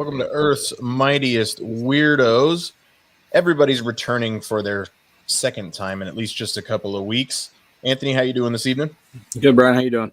Welcome to Earth's Mightiest Weirdos. Everybody's returning for their second time in at least just a couple of weeks. Anthony, how you doing this evening? Good, Brian. How you doing?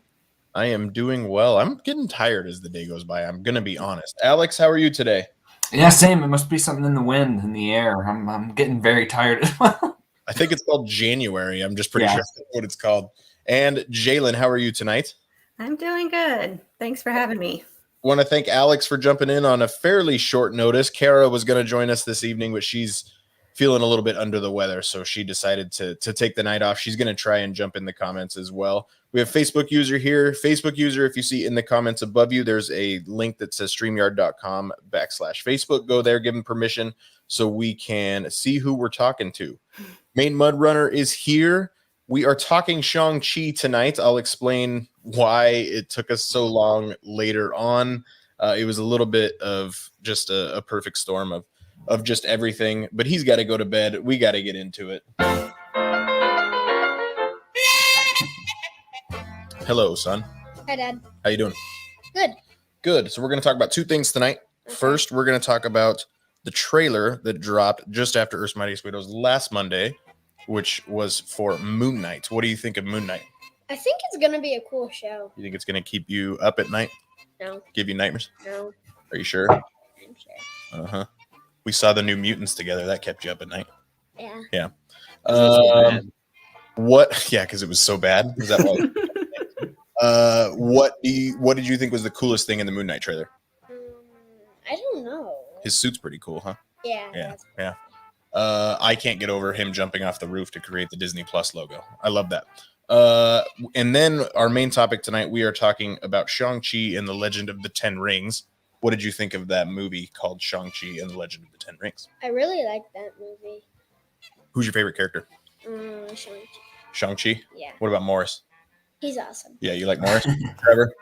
I am doing well. I'm getting tired as the day goes by. I'm going to be honest. Alex, how are you today? Yeah, same. It must be something in the wind, in the air. I'm getting very tired as well. I think it's called January. I'm just pretty sure that's what it's called. And Jaylynn, how are you tonight? I'm doing good. Thanks for having me. Want to thank Alex for jumping in on a fairly short notice. Kara was going to join us this evening, but she's feeling a little bit under the weather, so she decided to take the night off. She's going to try and jump in the comments as well. We have Facebook user here. Facebook user, if you see in the comments above you, there's a link that says streamyard.com/Facebook. Go there, give them permission so we can see who we're talking to. Main Mud Runner is here. We are talking Shang-Chi tonight. I'll explain why it took us so long later on. It was a little bit of just a perfect storm of just everything, but he's got to go to bed. We got to get into it. Hello, son. Hi, Dad. How you doing? Good. Good. So we're going to talk about two things tonight. Okay. First, we're going to talk about the trailer that dropped just after Earth's Mightiest Weirdos last Monday, which was for Moon Knight. What do you think of Moon Knight? I think it's going to be a cool show. You think it's going to keep you up at night? No. Give you nightmares? No. Are you sure? I'm sure. Uh-huh. We saw the New Mutants together. That kept you up at night. Yeah. Yeah. So What? Yeah, because it was so bad. Is that why? What did you think was the coolest thing in the Moon Knight trailer? I don't know. His suit's pretty cool, huh? Yeah. Yeah. I can't get over him jumping off the roof to create the Disney Plus logo. I love that. And then our main topic tonight, we are talking about Shang-Chi and the Legend of the Ten Rings. What did you think of that movie called Shang-Chi and the Legend of the Ten Rings? I really like that movie. Who's your favorite character? Shang-Chi. Shang-Chi? Yeah. What about Morris? He's awesome. Yeah, you like Morris? Trevor?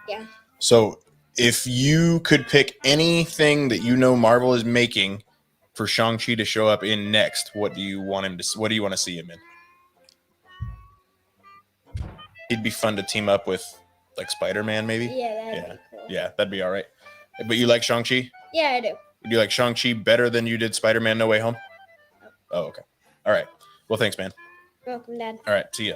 Yeah. So if you could pick anything that you know Marvel is making for Shang-Chi to show up in next, what do you want to see him in? He'd be fun to team up with like Spider-Man, maybe? Yeah, that'd be cool. Yeah, that'd be all right. But you like Shang-Chi? Yeah, I do. Do you like Shang-Chi better than you did Spider-Man No Way Home? Oh, okay. All right. Well, thanks, man. Welcome, Dad. All right. See ya.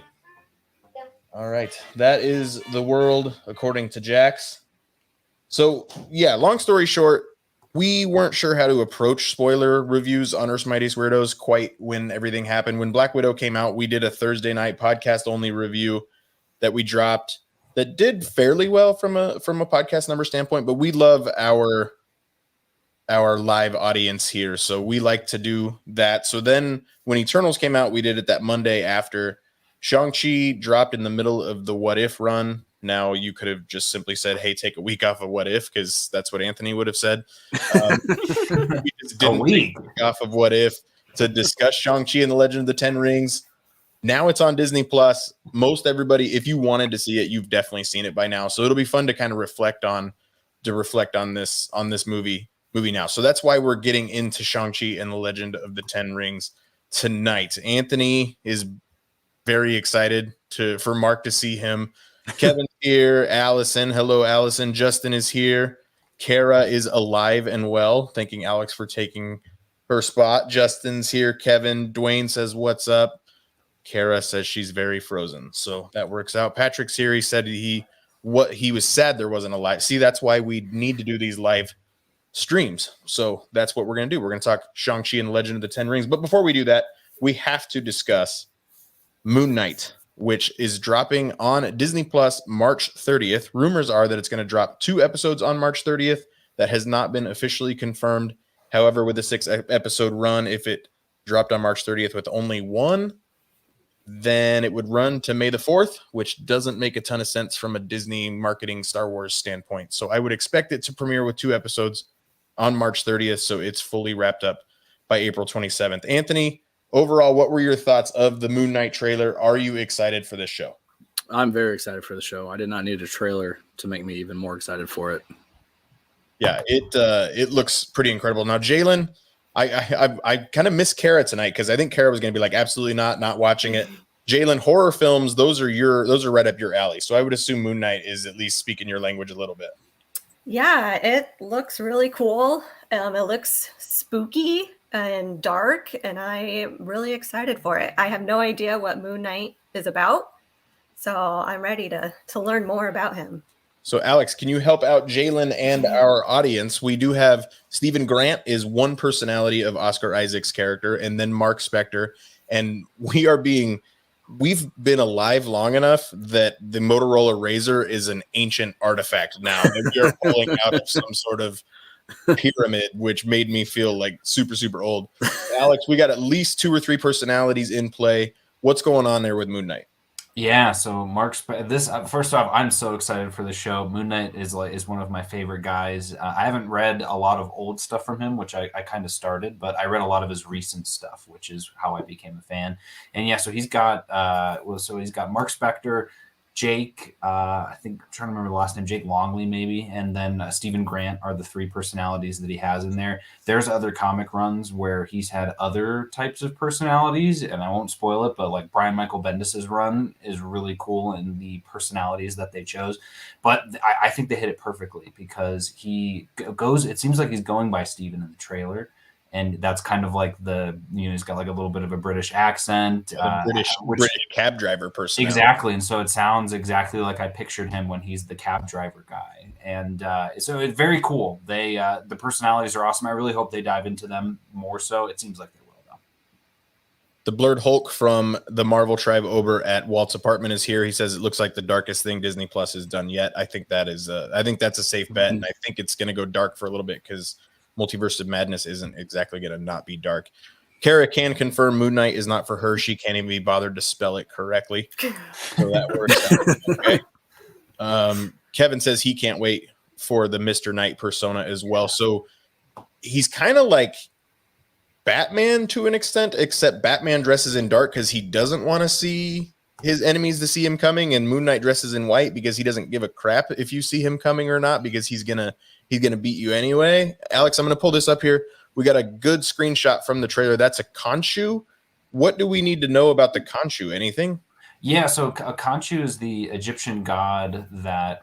Yeah. All right. That is the world according to Jax. So, yeah, long story short, we weren't sure how to approach spoiler reviews on Earth's Mightiest Weirdos quite when everything happened. When Black Widow came out, we did a Thursday night podcast-only review that we dropped that did fairly well from a podcast number standpoint, but we love our live audience here, so we like to do that. So then when Eternals came out, we did it that Monday after. Shang-Chi dropped in the middle of the What If run. Now you could have just simply said, hey, take a week off of What If, because that's what Anthony would have said. We just didn't take a week off of What If to discuss Shang-Chi and the Legend of the Ten Rings. Now it's on Disney Plus. Most everybody, if you wanted to see it, you've definitely seen it by now. So it'll be fun to kind of reflect on this movie now. So that's why we're getting into Shang-Chi and the Legend of the Ten Rings tonight. Anthony is very excited for Mark to see him. Kevin's here. Allison, hello, Allison. Justin is here. Kara is alive and well. Thanking Alex for taking her spot. Justin's here. Kevin, Dwayne says, what's up? Kara says she's very frozen. So that works out. Patrick's here. He said he was sad there wasn't a live. See, that's why we need to do these live streams. So that's what we're going to do. We're going to talk Shang-Chi and the Legend of the Ten Rings. But before we do that, we have to discuss Moon Knight, which is dropping on Disney Plus March 30th. Rumors are that it's going to drop 2 episodes on March 30th. That has not been officially confirmed. However, with a 6-episode run, if it dropped on March 30th with only 1, then it would run to May the 4th, which doesn't make a ton of sense from a Disney marketing Star Wars standpoint. So I would expect it to premiere with 2 episodes on March 30th, so it's fully wrapped up by April 27th. Anthony, overall, what were your thoughts of the Moon Knight trailer? Are you excited for this show? I'm very excited for the show. I did not need a trailer to make me even more excited for it. Yeah, it looks pretty incredible. Now, Jaylynn, I kind of miss Kara tonight because I think Kara was going to be like, absolutely not watching it. Jaylynn, horror films, those are right up your alley. So I would assume Moon Knight is at least speaking your language a little bit. Yeah, it looks really cool. It looks spooky and dark, and I'm really excited for it. I have no idea what Moon Knight is about, so I'm ready to learn more about him. So, Alex, can you help out Jaylynn and our audience? We do have Stephen Grant is one personality of Oscar Isaac's character, and then Mark Spector. And we've been alive long enough that the Motorola Razor is an ancient artifact now that we are pulling out of some sort of pyramid, which made me feel like super, super old. Alex, we got at least 2 or 3 personalities in play. What's going on there with Moon Knight? Yeah, so this first off, I'm so excited for the show. Moon Knight is one of my favorite guys. I haven't read a lot of old stuff from him, which I kind of started, but I read a lot of his recent stuff, which is how I became a fan. And yeah, so he's got he's got Mark Spector, Jake, I think I'm trying to remember the last name, Jake Longley maybe, and then Stephen Grant are the 3 personalities that he has in there. There's other comic runs where he's had other types of personalities, and I won't spoil it, but like Brian Michael Bendis's run is really cool in the personalities that they chose. But I think they hit it perfectly because he goes, it seems like he's going by Stephen in the trailer. And that's kind of like he's got like a little bit of a British accent. British cab driver person. Exactly. And so it sounds exactly like I pictured him when he's the cab driver guy. And so it's very cool. The personalities are awesome. I really hope they dive into them more so. It seems like they will, though. The Blurred Hulk from the Marvel Tribe over at Walt's apartment is here. He says it looks like the darkest thing Disney Plus has done yet. I think that's a safe bet. And I think it's going to go dark for a little bit because Multiverse of Madness isn't exactly going to not be dark. Kara can confirm Moon Knight is not for her. She can't even be bothered to spell it correctly. So that works out. Okay. Kevin says he can't wait for the Mr. Knight persona as well. So he's kind of like Batman to an extent, except Batman dresses in dark because he doesn't want to see his enemies to see him coming, and Moon Knight dresses in white because he doesn't give a crap if you see him coming or not, because he's gonna beat you anyway. Alex, I'm gonna pull this up here. We got a good screenshot from the trailer. That's a Khonshu. What do we need to know about the Khonshu? Anything? Yeah, so Khonshu is the Egyptian god that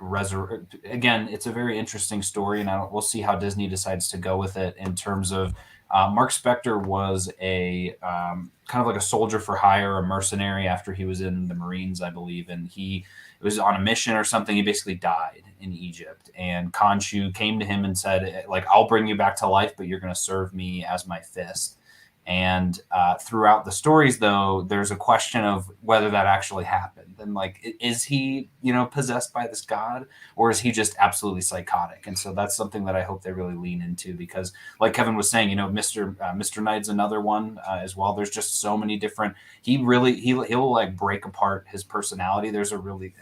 again, it's a very interesting story, and we'll see how Disney decides to go with it in terms of Mark Spector was a kind of like a soldier for hire, a mercenary after he was in the Marines, I believe, and he was on a mission or something. He basically died in Egypt, and Khonshu came to him and said, like, I'll bring you back to life, but you're going to serve me as my fist. And throughout the stories, though, there's a question of whether that actually happened. And like, is he, possessed by this god, or is he just absolutely psychotic? And so that's something that I hope they really lean into, because like Kevin was saying, Mr. Knight's another one as well. There's just so many different, he'll like break apart his personality. There's a really,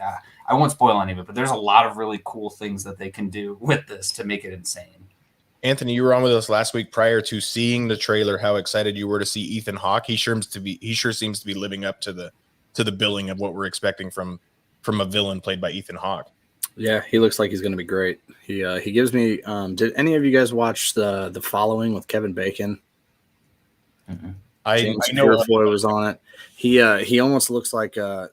I won't spoil any of it, but there's a lot of really cool things that they can do with this to make it insane. Anthony, you were on with us last week prior to seeing the trailer. How excited you were to see Ethan Hawke. He sure seems to be living up to the billing of what we're expecting from a villain played by Ethan Hawke. Yeah, he looks like he's going to be great. He gives me. Did any of you guys watch the Following with Kevin Bacon? Mm-hmm. I know Purefoy was on it. He almost looks like the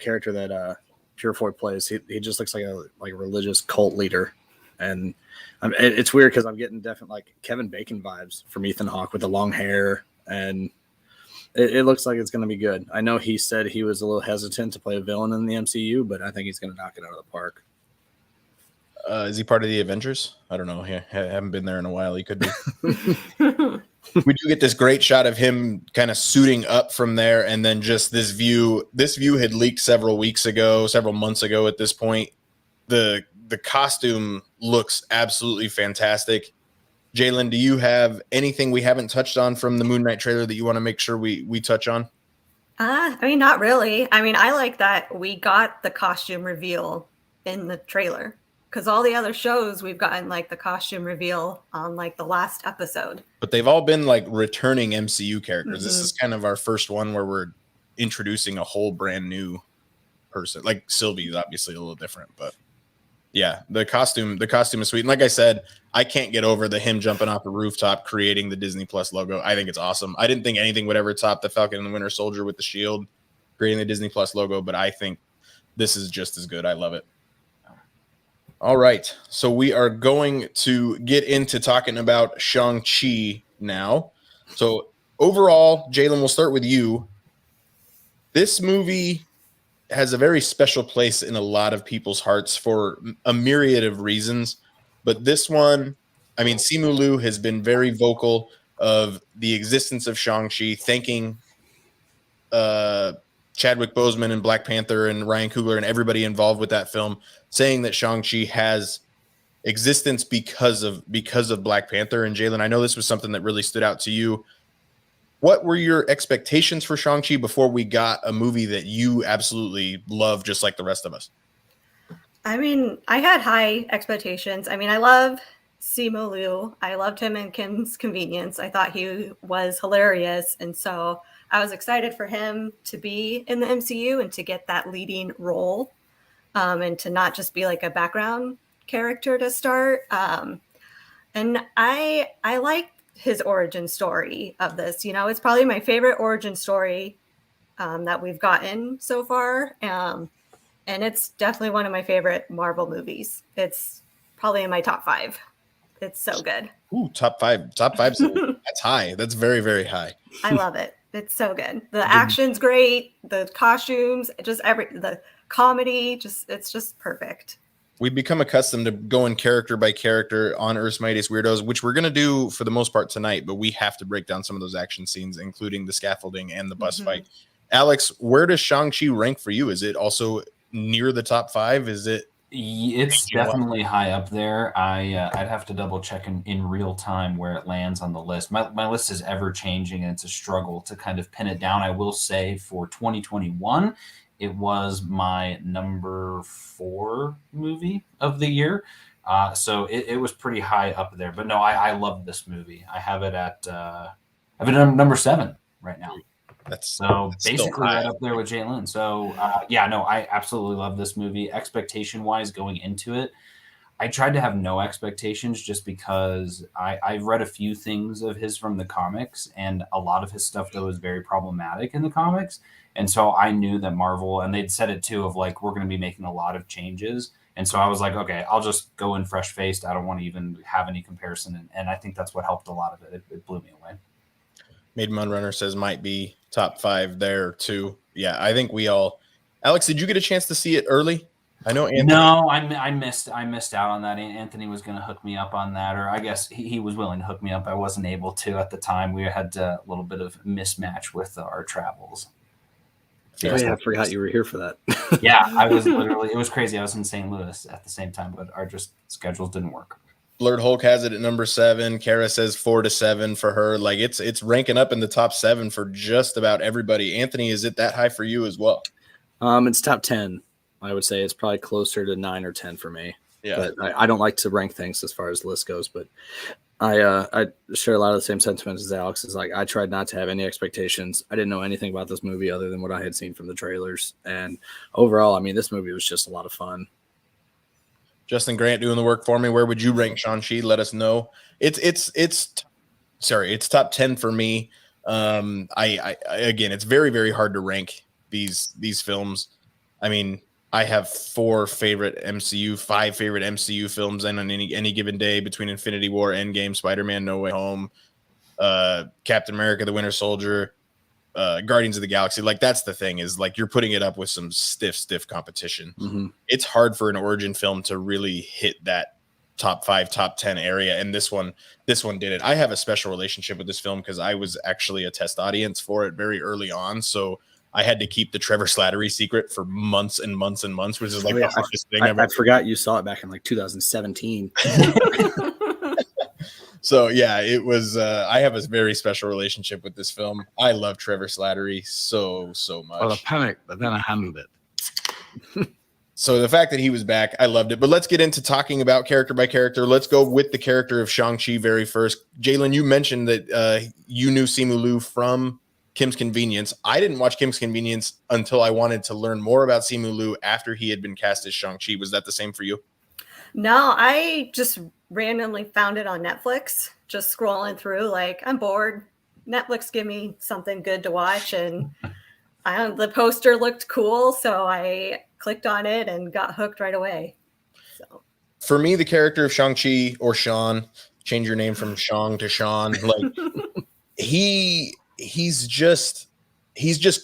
character that Purefoy plays. He just looks like a religious cult leader, and it's weird because I'm getting definite like Kevin Bacon vibes from Ethan Hawke with the long hair, and it looks like it's going to be good. I know he said he was a little hesitant to play a villain in the MCU, but I think he's going to knock it out of the park. Is he part of the Avengers? I don't know. I haven't been there in a while. He could be. We do get this great shot of him kind of suiting up from there, and then just this view. This view had leaked several months ago at this point. The costume looks absolutely fantastic. Jaylynn, do you have anything we haven't touched on from the Moon Knight trailer that you want to make sure we touch on? Not really. I like that we got the costume reveal in the trailer, because all the other shows we've gotten like the costume reveal on like the last episode. But they've all been like returning MCU characters. Mm-hmm. This is kind of our first one where we're introducing a whole brand new person. Like Sylvie's obviously a little different, but yeah, the costume is sweet. And like I said, I can't get over him jumping off a rooftop, creating the Disney Plus logo. I think it's awesome. I didn't think anything would ever top the Falcon and the Winter Soldier with the shield, creating the Disney Plus logo, but I think this is just as good. I love it. All right. So we are going to get into talking about Shang-Chi now. So overall, Jaylynn, we'll start with you. This movie has a very special place in a lot of people's hearts for a myriad of reasons. But this one, I mean, Simu Liu has been very vocal of the existence of Shang-Chi, thanking Chadwick Boseman and Black Panther and Ryan Coogler and everybody involved with that film, saying that Shang-Chi has existence because of Black Panther. And Jaylynn, I know this was something that really stood out to you. What were your expectations for Shang-Chi before we got a movie that you absolutely love, just like the rest of us? I mean, I had high expectations. I mean, I love Simu Liu. I loved him in Kim's Convenience. I thought he was hilarious. And so I was excited for him to be in the MCU and to get that leading role, and to not just be like a background character to start. And I like his origin story of this. You know, it's probably my favorite origin story that we've gotten so far. And it's definitely one of my favorite Marvel movies. It's probably in my top 5. It's so good. Ooh, top five. That's high. That's very, very high. I love it. It's so good. The action's great. The costumes, just the comedy, it's just perfect. We've become accustomed to going character by character on Earth's Mightiest Weirdos, which we're going to do for the most part tonight, but we have to break down some of those action scenes, including the scaffolding and the bus fight. Alex, where does Shang-Chi rank for you? Is it also near the top 5? Is it? It's definitely high up there. I'd have to double check in real time where it lands on the list. My list is ever changing, and it's a struggle to kind of pin it down. I will say for 2021, it was my number 4 movie of the year. So it was pretty high up there. But no, I love this movie. I have it at number 7 right now. That's basically right up there with Jaylynn. So I absolutely love this movie. Expectation wise, going into it, I tried to have no expectations just because I've read a few things of his from the comics, and a lot of his stuff though is very problematic in the comics. And so I knew that Marvel, and they'd said it too, of like, we're going to be making a lot of changes. And so I was like, okay, I'll just go in fresh faced. I don't want to even have any comparison. And I think that's what helped a lot of it. It blew me away. Made Mun Runner says might be top 5 there too. Yeah, I think we all. Alex, did you get a chance to see it early? I know Anthony. No, I missed out on that. Anthony was going to hook me up on that, or I guess he was willing to hook me up. I wasn't able to at the time. We had a little bit of mismatch with our travels. Oh, yeah, I forgot you were here for that. Yeah, I was literally. It was crazy. I was in St. Louis at the same time, but our just schedules didn't work. Blurred Hulk has it at number 7. Kara says 4 to 7 for her. Like it's ranking up in the top 7 for just about everybody. Anthony, is it that high for you as well? It's top 10. I would say it's probably closer to 9 or 10 for me. Yeah, but I don't like to rank things as far as the list goes. But I share a lot of the same sentiments as Alex. Is like I tried not to have any expectations. I didn't know anything about this movie other than what I had seen from the trailers. And overall, I mean, this movie was just a lot of fun. Justin Grant doing the work for me. Where would you rank Shang-Chi? Let us know. It's top 10 for me. I again, it's very, very hard to rank these films. I mean, I have 5 favorite MCU films on any given day between Infinity War, Endgame, Spider-Man, No Way Home, Captain America, The Winter Soldier, Guardians of the Galaxy. Like that's the thing, is like you're putting it up with some stiff competition. Mm-hmm. It's hard for an origin film to really hit that top 5, top 10 area, and this one did it. I have a special relationship with this film because I was actually a test audience for it very early on, so I had to keep the Trevor Slattery secret for months and months and months, which is like the hardest thing ever. I forgot you saw it back in like 2017. So yeah, it was. I have a very special relationship with this film. I love Trevor Slattery so much. Well, I panicked, but then I handled it. So the fact that he was back, I loved it. But let's get into talking about character by character. Let's go with the character of Shang-Chi very first. Jaylynn, you mentioned that you knew Simu Liu from Kim's Convenience. I didn't watch Kim's Convenience until I wanted to learn more about Simu Liu after he had been cast as Shang-Chi. Was that the same for you? No, I just randomly found it on Netflix, just scrolling through, like, I'm bored. Netflix, give me something good to watch. And the poster looked cool, so I clicked on it and got hooked right away. So for me, the character of Shang-Chi or Sean, change your name from Shang to Sean, like he's just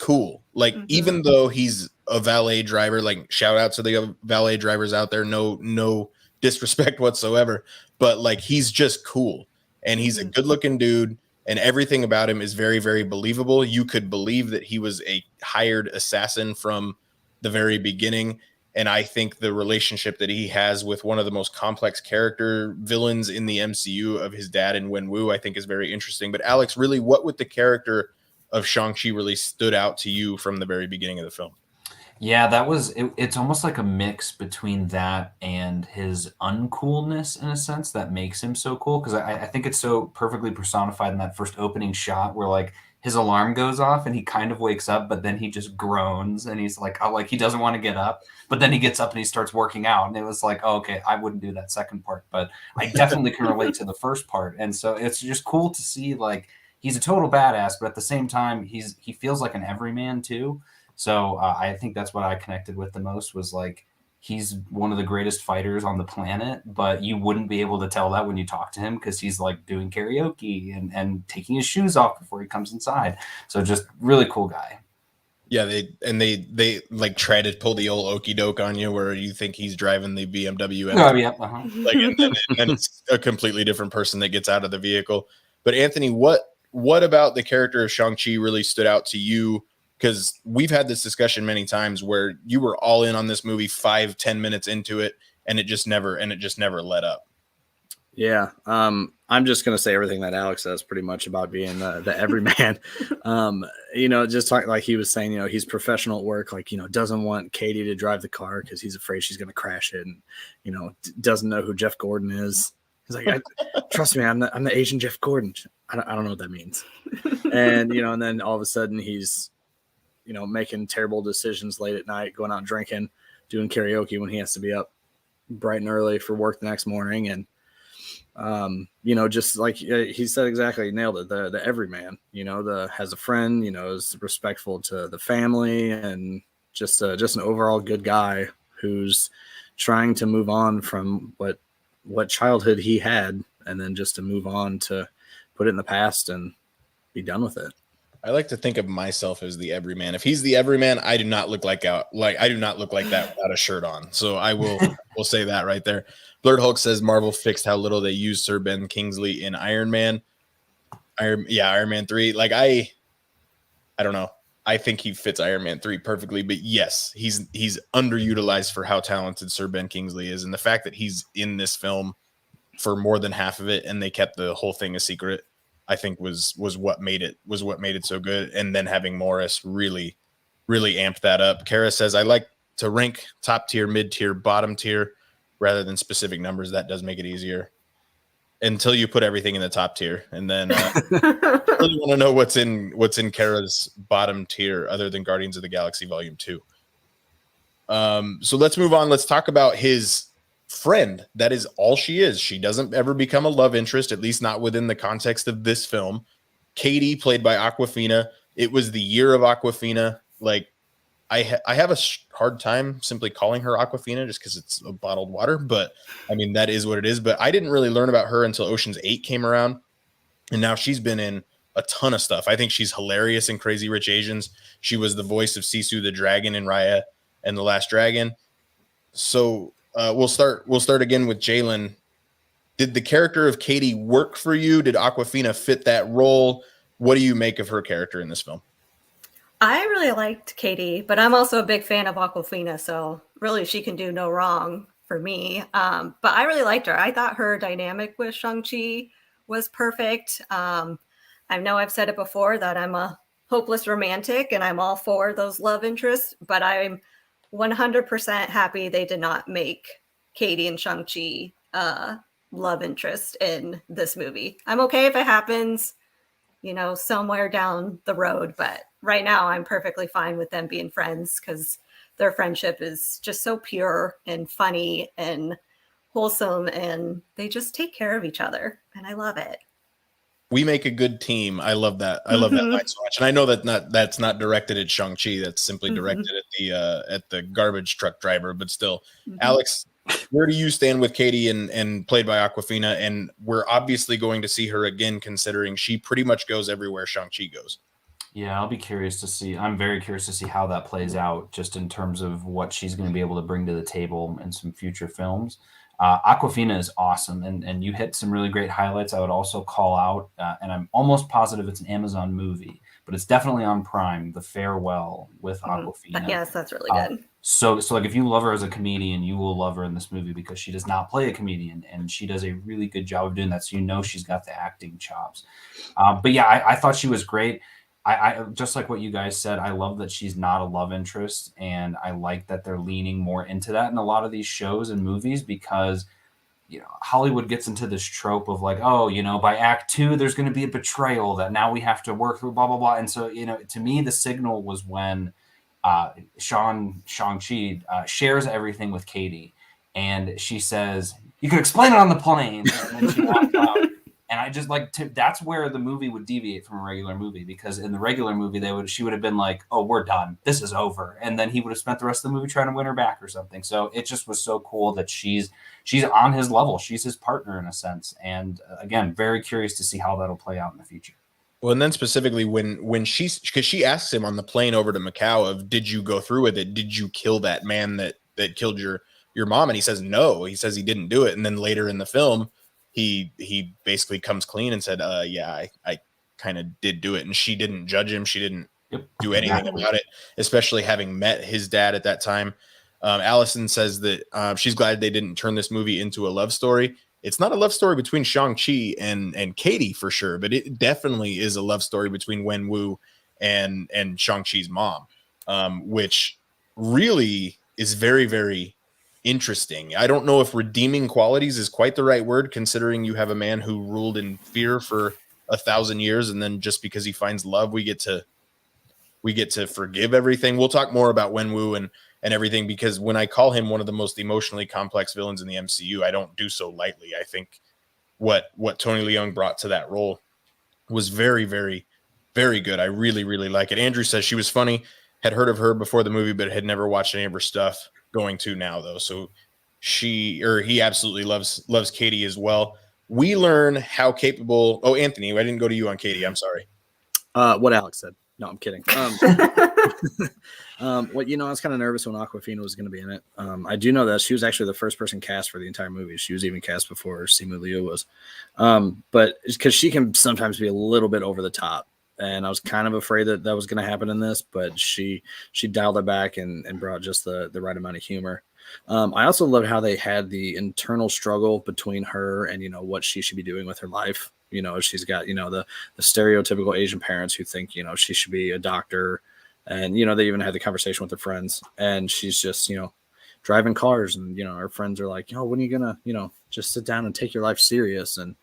cool. Like even though he's a valet driver, like shout out to the valet drivers out there, no disrespect whatsoever, but like he's just cool and he's a good-looking dude and everything about him is very, very believable. You could believe that he was a hired assassin from the very beginning. And I think the relationship that he has with one of the most complex character villains in the MCU of his dad and Wenwu, I think is very interesting. But Alex, really, what with the character of Shang-Chi really stood out to you from the very beginning of the film? Yeah, that was it's almost like a mix between that and his uncoolness in a sense that makes him so cool. Because I think it's so perfectly personified in that first opening shot where like his alarm goes off and he kind of wakes up, but then he just groans and he's like, oh, like he doesn't want to get up, but then he gets up and he starts working out. And it was like, oh, okay, I wouldn't do that second part, but I definitely can relate to the first part. And so it's just cool to see like he's a total badass, but at the same time, he feels like an everyman too. So I think that's what I connected with the most was like he's one of the greatest fighters on the planet, but you wouldn't be able to tell that when you talk to him because he's like doing karaoke and taking his shoes off before he comes inside. So just really cool guy. Yeah, they like try to pull the old okey doke on you where you think he's driving the BMW. Oh, yeah. Like, and then it's a completely different person that gets out of the vehicle. But Anthony, what about the character of Shang-Chi really stood out to you? Because we've had this discussion many times where you were all in on this movie 5-10 minutes into it, and it just never let up. Yeah, I'm just gonna say everything that Alex says pretty much about being the everyman. You know, just like he was saying, you know, he's professional at work. Like, you know, doesn't want Katie to drive the car because he's afraid she's gonna crash it, and you know, doesn't know who Jeff Gordon is. He's like, trust me, I'm the Asian Jeff Gordon. I don't know what that means. And you know, and then all of a sudden he's, you know, making terrible decisions late at night, going out drinking, doing karaoke when he has to be up bright and early for work the next morning. And, you know, just like he said, exactly, nailed it. The everyman, you know, has a friend, you know, is respectful to the family and just an overall good guy who's trying to move on from what childhood he had. And then just to move on to put it in the past and be done with it. I like to think of myself as the everyman. If he's the everyman, I do not look like that without a shirt on. So I will say that right there. Blurred Hulk says Marvel fixed how little they used Sir Ben Kingsley in Iron Man. Iron Man 3. Like I don't know. I think he fits Iron Man 3 perfectly, but yes, he's underutilized for how talented Sir Ben Kingsley is, and the fact that he's in this film for more than half of it and they kept the whole thing a secret, I think was what made it so good. And then having Morris really, really amped that up. Kara says, I like to rank top tier, mid tier, bottom tier rather than specific numbers. That does make it easier until you put everything in the top tier. And then I really want to know what's in Kara's bottom tier other than Guardians of the Galaxy Volume 2. So let's move on. Let's talk about his friend. That is all she is. She doesn't ever become a love interest, at least not within the context of this film. Katie, played by Awkwafina. It was the year of Awkwafina. Like I have a hard time simply calling her Awkwafina just because it's a bottled water, but I mean that is what it is. But I didn't really learn about her until Ocean's 8 came around, and now she's been in a ton of stuff. I think she's hilarious in Crazy Rich Asians. She was the voice of Sisu the Dragon in Raya and the Last Dragon. So we'll start again with Jaylynn. Did the character of Katie work for you? Did Awkwafina fit that role? What do you make of her character in this film? I really liked Katie, but I'm also a big fan of Awkwafina, so really she can do no wrong for me. But I really liked her. I thought her dynamic with Shang-Chi was perfect. I know I've said it before that I'm a hopeless romantic and I'm all for those love interests, but I'm 100% happy they did not make Katie and Shang-Chi love interest in this movie. I'm okay if it happens, you know, somewhere down the road, but right now I'm perfectly fine with them being friends because their friendship is just so pure and funny and wholesome, and they just take care of each other, and I love it. We make a good team. I love that. I love that line so much. And I know that's not directed at Shang-Chi. That's simply directed at the garbage truck driver. But still, Alex, where do you stand with Katie and played by Awkwafina? And we're obviously going to see her again, considering she pretty much goes everywhere Shang-Chi goes. Yeah, I'll be curious to see. I'm very curious to see how that plays out, just in terms of what she's going to be able to bring to the table in some future films. Aquafina is awesome, and you hit some really great highlights. I would also call out, and I'm almost positive it's an Amazon movie, but it's definitely on Prime. The Farewell with Aquafina. Yes, that's really good. So like if you love her as a comedian, you will love her in this movie because she does not play a comedian, and she does a really good job of doing that. So she's got the acting chops. But yeah, I thought she was great. I just like what you guys said. I love that she's not a love interest, and I like that they're leaning more into that in a lot of these shows and movies because Hollywood gets into this trope of like, oh, by act 2 there's going to be a betrayal that now we have to work through, blah blah blah. And so to me the signal was when Shang-Chi shares everything with Katie, and she says, "You could explain it on the plane," and then she walks out. And I just that's where the movie would deviate from a regular movie, because in the regular movie she would have been like, "Oh, we're done. This is over," and then he would have spent the rest of the movie trying to win her back or something. So it just was so cool that she's on his level. She's his partner in a sense, and again, very curious to see how that'll play out in the future. Well, and then specifically when because she asks him on the plane over to Macau of, did you go through with it? Did you kill that man that killed your mom? And he says no. He says he didn't do it. And then later in the film, he basically comes clean and said, yeah, I kind of did do it. And she didn't judge him. She didn't do anything about it, especially having met his dad at that time. Allison says that she's glad they didn't turn this movie into a love story. It's not a love story between Shang-Chi and Katie for sure, but it definitely is a love story between Wenwu and Shang-Chi's mom, which really is very, very interesting. I don't know if redeeming qualities is quite the right word, considering you have a man who ruled in fear for 1,000 years, and then just because he finds love, we get to forgive everything. We'll talk more about Wenwu and everything, because when I call him one of the most emotionally complex villains in the MCU, I don't do so lightly. I think what Tony Leung brought to that role was very, very, very good. I really, really like it. Andrew says she was funny, had heard of her before the movie, but had never watched any of her stuff. Going to now though. So he absolutely loves Katie as well. We learn how capable. Oh, Anthony, I didn't go to you on Katie. I'm sorry. What Alex said. No, I'm kidding. I was kind of nervous when Awkwafina was going to be in it. I do know that she was actually the first person cast for the entire movie. She was even cast before Simu Liu was. But because she can sometimes be a little bit over the top, and I was kind of afraid that was going to happen in this, but she dialed it back and brought just the right amount of humor. I also love how they had the internal struggle between her and what she should be doing with her life. She's got the stereotypical Asian parents who think she should be a doctor, and they even had the conversation with her friends, and she's just driving cars, and her friends are like, when are you gonna just sit down and take your life serious? And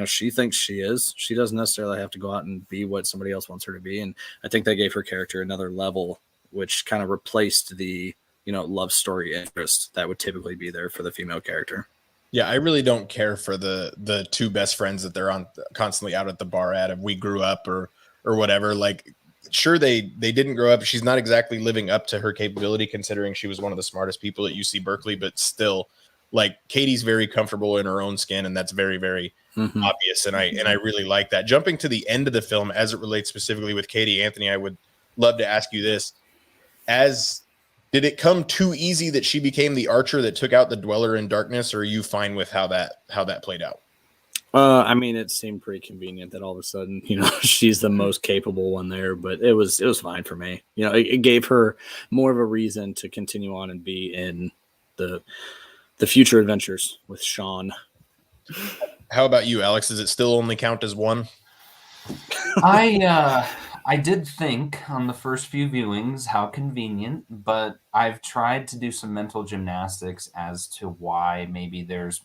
she thinks she is. She doesn't necessarily have to go out and be what somebody else wants her to be. And I think they gave her character another level, which kind of replaced the, love story interest that would typically be there for the female character. Yeah, I really don't care for the two best friends that they're on constantly out at the bar at, if we grew up or whatever. Like, sure, they didn't grow up. She's not exactly living up to her capability, considering she was one of the smartest people at UC Berkeley, but still, like, Katie's very comfortable in her own skin, and that's very, very obvious. And I really like that. Jumping to the end of the film, as it relates specifically with Katie, Anthony, I would love to ask you this: did it come too easy that she became the archer that took out the Dweller in Darkness, or are you fine with how that played out? It seemed pretty convenient that all of a sudden, she's the most capable one there, but it was fine for me. It gave her more of a reason to continue on and be in the future adventures with Sean. How about you, Alex? Does it still only count as one? I did think on the first few viewings how convenient, but I've tried to do some mental gymnastics as to why maybe there's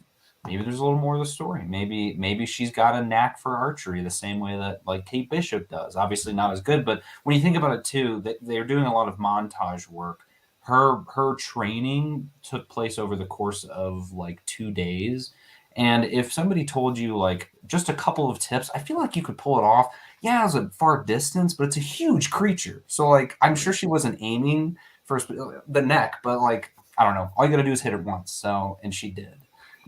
a little more of the story. Maybe she's got a knack for archery the same way that like Kate Bishop does. Obviously not as good, but when you think about it too, they're doing a lot of montage work. Her training took place over the course of like 2 days. And if somebody told you like just a couple of tips, I feel like you could pull it off. Yeah, it was a far distance, but it's a huge creature. So like, I'm sure she wasn't aiming for the neck, but like I don't know. All you got to do is hit it once. So, and she did.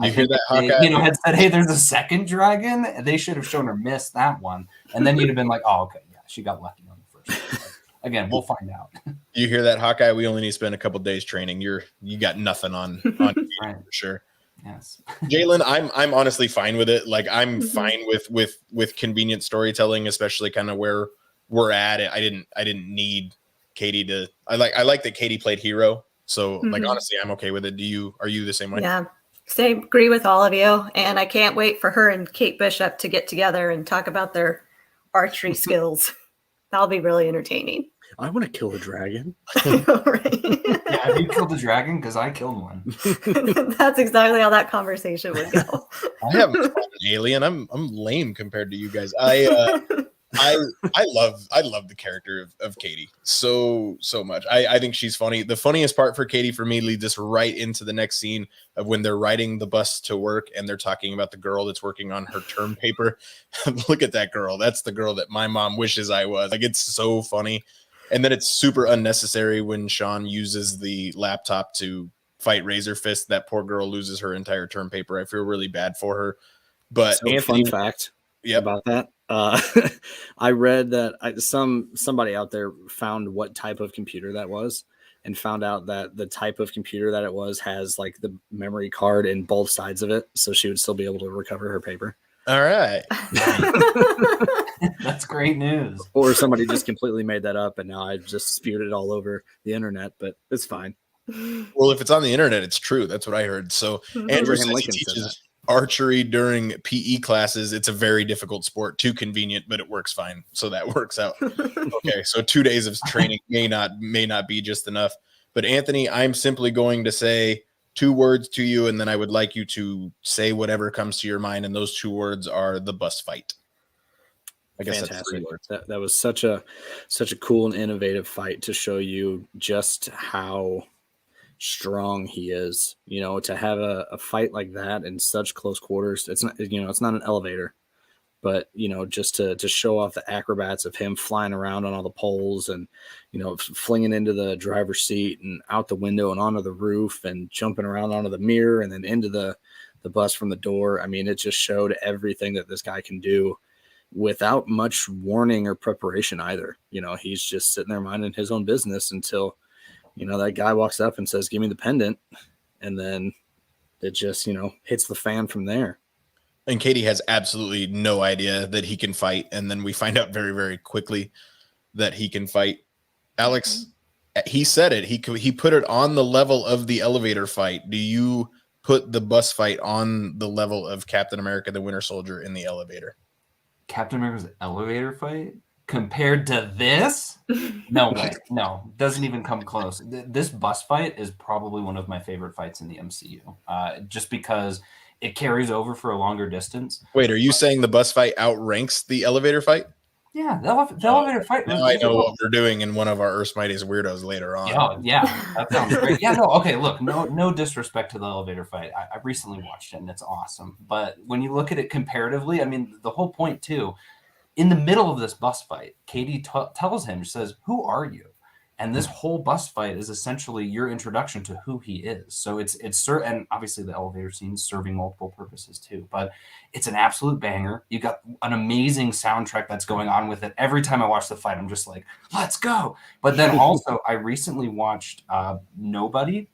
You hear that, They, Hawkeye? had said, hey, there's a second dragon. They should have shown her miss that one. And then you'd have been like, oh, okay, yeah, she got lucky on the first one. But again, we'll find out. You hear that, Hawkeye? We only need to spend a couple days training. You got nothing on Right. for sure. Yes. Jaylynn, I'm honestly fine with it. Like I'm fine with convenient storytelling, especially kind of where we're at. I didn't need Katie to. I like that Katie played hero. So like honestly, I'm okay with it. Are you the same way? Yeah. Same, agree with all of you. And I can't wait for her and Kate Bishop to get together and talk about their archery skills. That'll be really entertaining. I want to kill a dragon. Right. Yeah, have you killed a dragon? Because I killed one. That's exactly how that conversation would go. I haven't fought an alien. I'm lame compared to you guys. I love the character of Katie so much. I think she's funny. The funniest part for Katie for me leads us right into the next scene of when they're riding the bus to work and they're talking about the girl that's working on her term paper. Look at that girl. That's the girl that my mom wishes I was. Like it's so funny. And then it's super unnecessary when Sean uses the laptop to fight Razor Fist. That poor girl loses her entire term paper. I feel really bad for her. But So, Anthony, fun fact yep. about that. I read that somebody out there found what type of computer that was and found out that the type of computer that it was has like the memory card in both sides of it. So she would still be able to recover her paper. All right. That's great news. Or somebody just completely made that up and now I've just spewed it all over the internet, but it's fine. Well, if it's on the internet, it's true. That's what I heard. So Andrew Abraham says he Lincoln said teaches archery during PE classes. It's a very difficult sport, too convenient, but it works fine. So that works out. Okay, so 2 days of training may not be just enough. But Anthony, I'm simply going to say 2 words to you, and then I would like you to say whatever comes to your mind. And those 2 words are the bus fight. I guess that's 3 Fantastic. words. That was such a cool and innovative fight to show you just how strong he is. You know, to have a fight like that in such close quarters. It's not an elevator, but just to show off the acrobats of him flying around on all the poles and flinging into the driver's seat and out the window and onto the roof and jumping around onto the mirror and then into the bus from the door. I mean, it just showed everything that this guy can do without much warning or preparation either. He's just sitting there minding his own business until that guy walks up and says, give me the pendant. And then it just, hits the fan from there. And Katie has absolutely no idea that he can fight. And then we find out very, very quickly that he can fight. Alex, he said it. He put it on the level of the elevator fight. Do you put the bus fight on the level of Captain America, the Winter Soldier in the elevator? Captain America's elevator fight? Compared to this? No way. No, doesn't even come close. This bus fight is probably one of my favorite fights in the MCU, just because it carries over for a longer distance. Wait, are you saying the bus fight outranks the elevator fight? Yeah, the elevator fight. Now I know what we're doing in one of our Earth's Mightiest Weirdos later on. Yeah, that sounds great. Yeah, no, okay, look, no disrespect to the elevator fight. I recently watched it, and it's awesome. But when you look at it comparatively, I mean, the whole point, too, in the middle of this bus fight, Katie tells him, she says, who are you? And this whole bus fight is essentially your introduction to who he is. So it's and obviously the elevator scene serving multiple purposes too, but it's an absolute banger. You got an amazing soundtrack that's going on with it. Every time I watch the fight, I'm just like, let's go. But then also I recently watched Nobody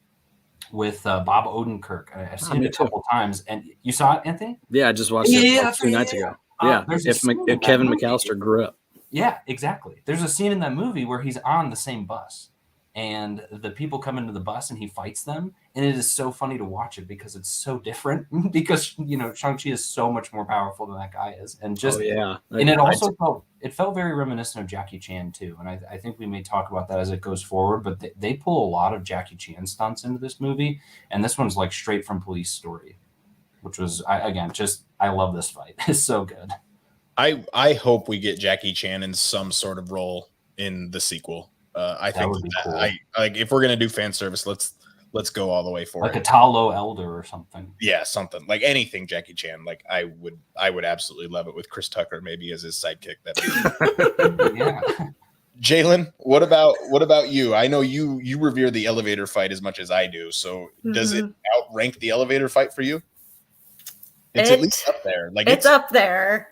with Bob Odenkirk. I've seen it a couple times. And you saw it, Anthony? Yeah, I just watched it like 2 nights ago. Yeah, if Kevin McAllister grew up. Yeah, exactly. There's a scene in that movie where he's on the same bus and the people come into the bus and he fights them. And it is so funny to watch it because it's so different because, Shang-Chi is so much more powerful than that guy is. And just, and it also felt very reminiscent of Jackie Chan too. And I think we may talk about that as it goes forward, but they pull a lot of Jackie Chan stunts into this movie. And this one's like straight from Police Story, which was, I love this fight. It's so good. I hope we get Jackie Chan in some sort of role in the sequel. I think would be cool. like if we're gonna do fan service, let's go all the way for like it. a Talo Elder or something. Yeah, something like anything Jackie Chan. Like I would absolutely love it with Chris Tucker maybe as his sidekick. Yeah. Jaylynn, what about you? I know you revere the elevator fight as much as I do. So does it outrank the elevator fight for you? It's at least up there. Like it's up there.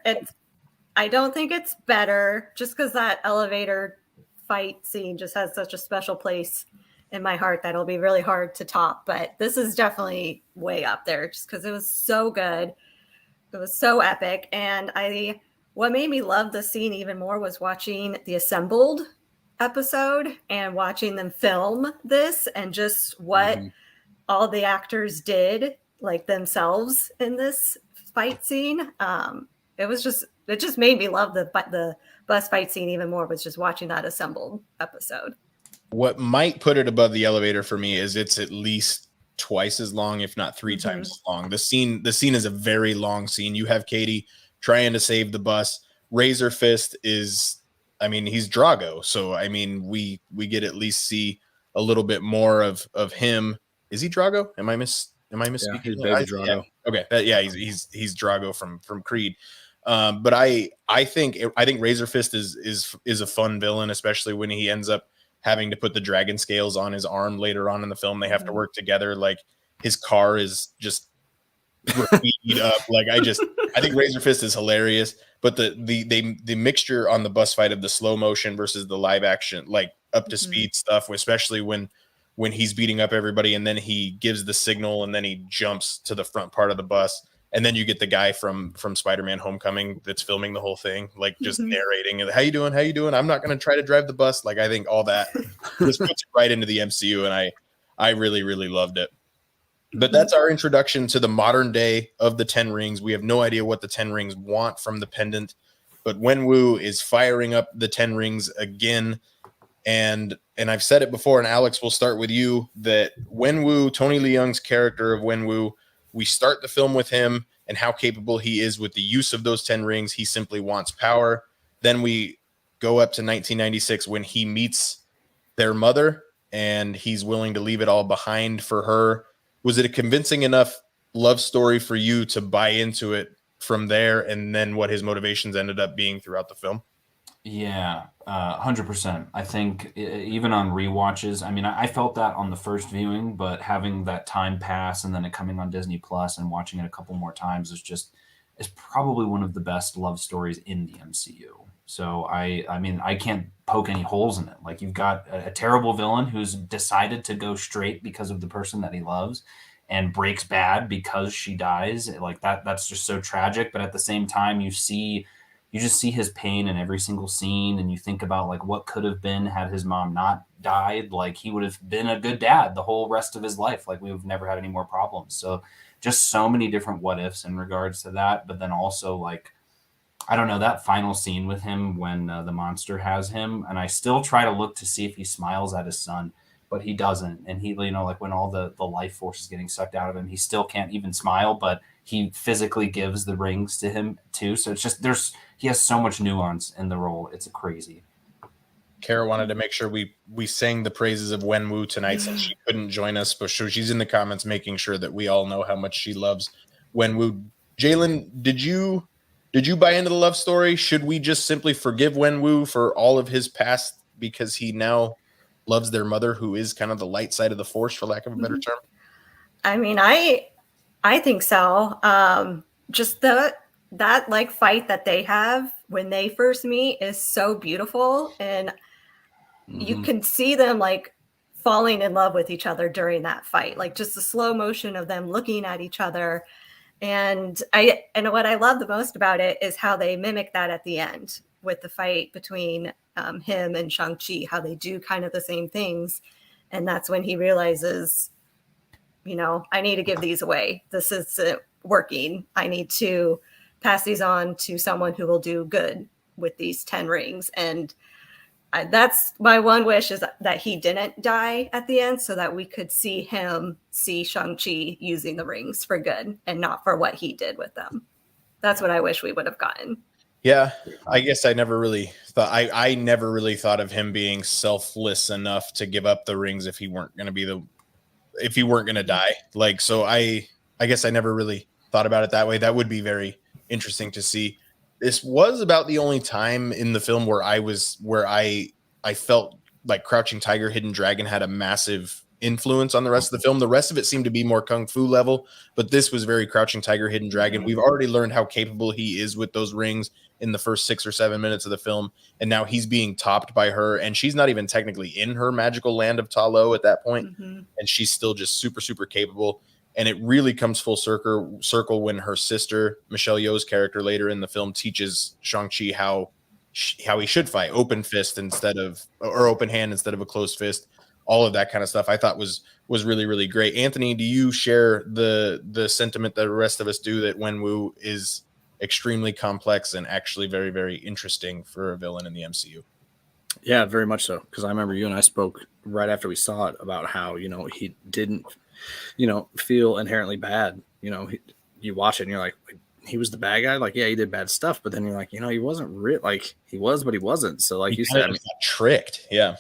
I don't think it's better just because that elevator fight scene just has such a special place in my heart that it'll be really hard to top. But this is definitely way up there just because it was so good. It was so epic. And what made me love the scene even more was watching the assembled episode and watching them film this and just what all the actors did like themselves in this fight scene. It just made me love the bus fight scene even more was just watching that assembled episode. What might put it above the elevator for me is it's at least twice as long, if not 3 times as long. The scene is a very long scene. You have Katie trying to save the bus. Razor Fist is, I mean, he's Drago. So, I mean, we get at least see a little bit more of him. Is he Drago? Am I misspeaking? Yeah, he's baby Drago. Yeah. Okay. He's Drago from Creed. But I think Razor Fist is a fun villain, especially when he ends up having to put the dragon scales on his arm later on in the film. They have to work together. Like his car is just beat up. Like I think Razor Fist is hilarious, but the mixture on the bus fight of the slow motion versus the live action, like up to speed stuff, especially when he's beating up everybody and then he gives the signal and then he jumps to the front part of the bus. And then you get the guy from Spider-Man Homecoming that's filming the whole thing, like just narrating, how you doing? I'm not going to try to drive the bus. Like, I think all that just puts it right into the MCU. And I really, really loved it. But that's our introduction to the modern day of the 10 rings. We have no idea what the 10 rings want from the pendant, but Wenwu is firing up the 10 rings again. And I've said it before, and Alex, we'll start with you, that Wenwu, Tony Leung's character of Wenwu, we start the film with him and how capable he is with the use of those 10 rings. He simply wants power. Then we go up to 1996 when he meets their mother and he's willing to leave it all behind for her. Was it a convincing enough love story for you to buy into it from there, and then what his motivations ended up being throughout the film? Yeah, 100%. I think even on rewatches, I mean, I felt that on the first viewing, but having that time pass and then it coming on Disney Plus and watching it a couple more times is probably one of the best love stories in the MCU. So I mean, I can't poke any holes in it. Like, you've got a terrible villain who's decided to go straight because of the person that he loves and breaks bad because she dies. Like that's just so tragic. But at the same time, you just see his pain in every single scene, and you think about like what could have been had his mom not died. Like, he would have been a good dad the whole rest of his life. Like, we would have never had any more problems. So just so many different what ifs in regards to that. But then also, like, I don't know, that final scene with him when the monster has him, and I still try to look to see if he smiles at his son, but he doesn't. And he, like when all the life force is getting sucked out of him, he still can't even smile, but he physically gives the rings to him too. So it's just, he has so much nuance in the role. It's crazy. Kara wanted to make sure we sang the praises of Wenwu tonight since she couldn't join us, but she's in the comments making sure that we all know how much she loves Wenwu. Jaylynn, did you buy into the love story? Should we just simply forgive Wenwu for all of his past because he now loves their mother, who is kind of the light side of the force, for lack of a better term? I mean, I think so. Just that like fight that they have when they first meet is so beautiful, and you can see them like falling in love with each other during that fight. Like, just the slow motion of them looking at each other. And what I love the most about it is how they mimic that at the end with the fight between him and Shang-Chi, how they do kind of the same things. And that's when he realizes, I need to give these away. This isn't working. I need to pass these on to someone who will do good with these 10 rings. And that's my one wish, is that he didn't die at the end so that we could see Shang-Chi using the rings for good and not for what he did with them. That's what I wish we would have gotten. Yeah, I guess I never really thought I never really thought of him being selfless enough to give up the rings if he weren't going to die. Like, so I guess I never really thought about it that way. That would be very interesting to see. This was about the only time in the film where I I felt like Crouching Tiger, Hidden Dragon had a massive influence on the rest of the film. The rest of it seemed to be more kung fu level, but this was very Crouching Tiger, Hidden Dragon. We've already learned how capable he is with those rings in the first 6 or 7 minutes of the film, and now he's being topped by her, and she's not even technically in her magical land of Ta Lo at that point, and she's still just super, super capable. And it really comes full circle when her sister, Michelle Yeoh's character later in the film, teaches Shang-Chi how he should fight, open fist instead of, or open hand instead of a closed fist. All of that kind of stuff I thought was really, really great. Anthony, do you share the sentiment that the rest of us do, that Wenwu is extremely complex and actually very, very interesting for a villain in the MCU? Yeah, very much so. Because I remember you and I spoke right after we saw it about how, he didn't, feel inherently bad. You watch it and you're like, he was the bad guy. Like, yeah, he did bad stuff, but then you're like, he wasn't real. Like, he was, but he wasn't. So, like you said, got tricked. Yeah,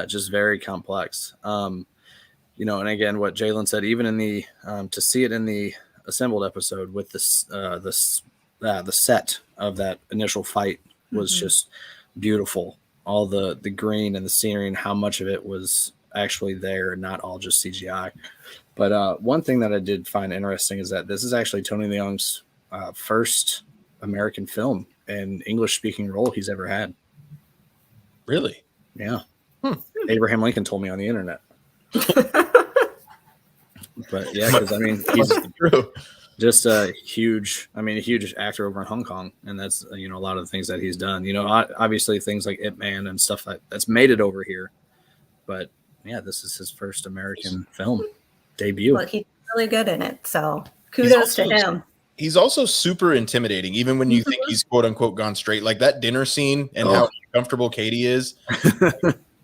just very complex. And again, what Jaylynn said, even in the to see it in the assembled episode with this the set of that initial fight was just beautiful. All the green and the scenery and how much of it was actually there and not all just CGI. But one thing that I did find interesting is that this is actually Tony Leung's first American film and English speaking role he's ever had. Really? Yeah. Abraham Lincoln told me on the internet. But yeah, because I mean, he's just a huge actor over in Hong Kong, and that's a lot of the things that he's done. Obviously things like Ip Man and stuff that's made it over here. But yeah, this is his first American film debut. Well, he's really good in it, so kudos to him. He's also super intimidating, even when you think he's quote unquote gone straight. Like that dinner scene and how comfortable Katie is.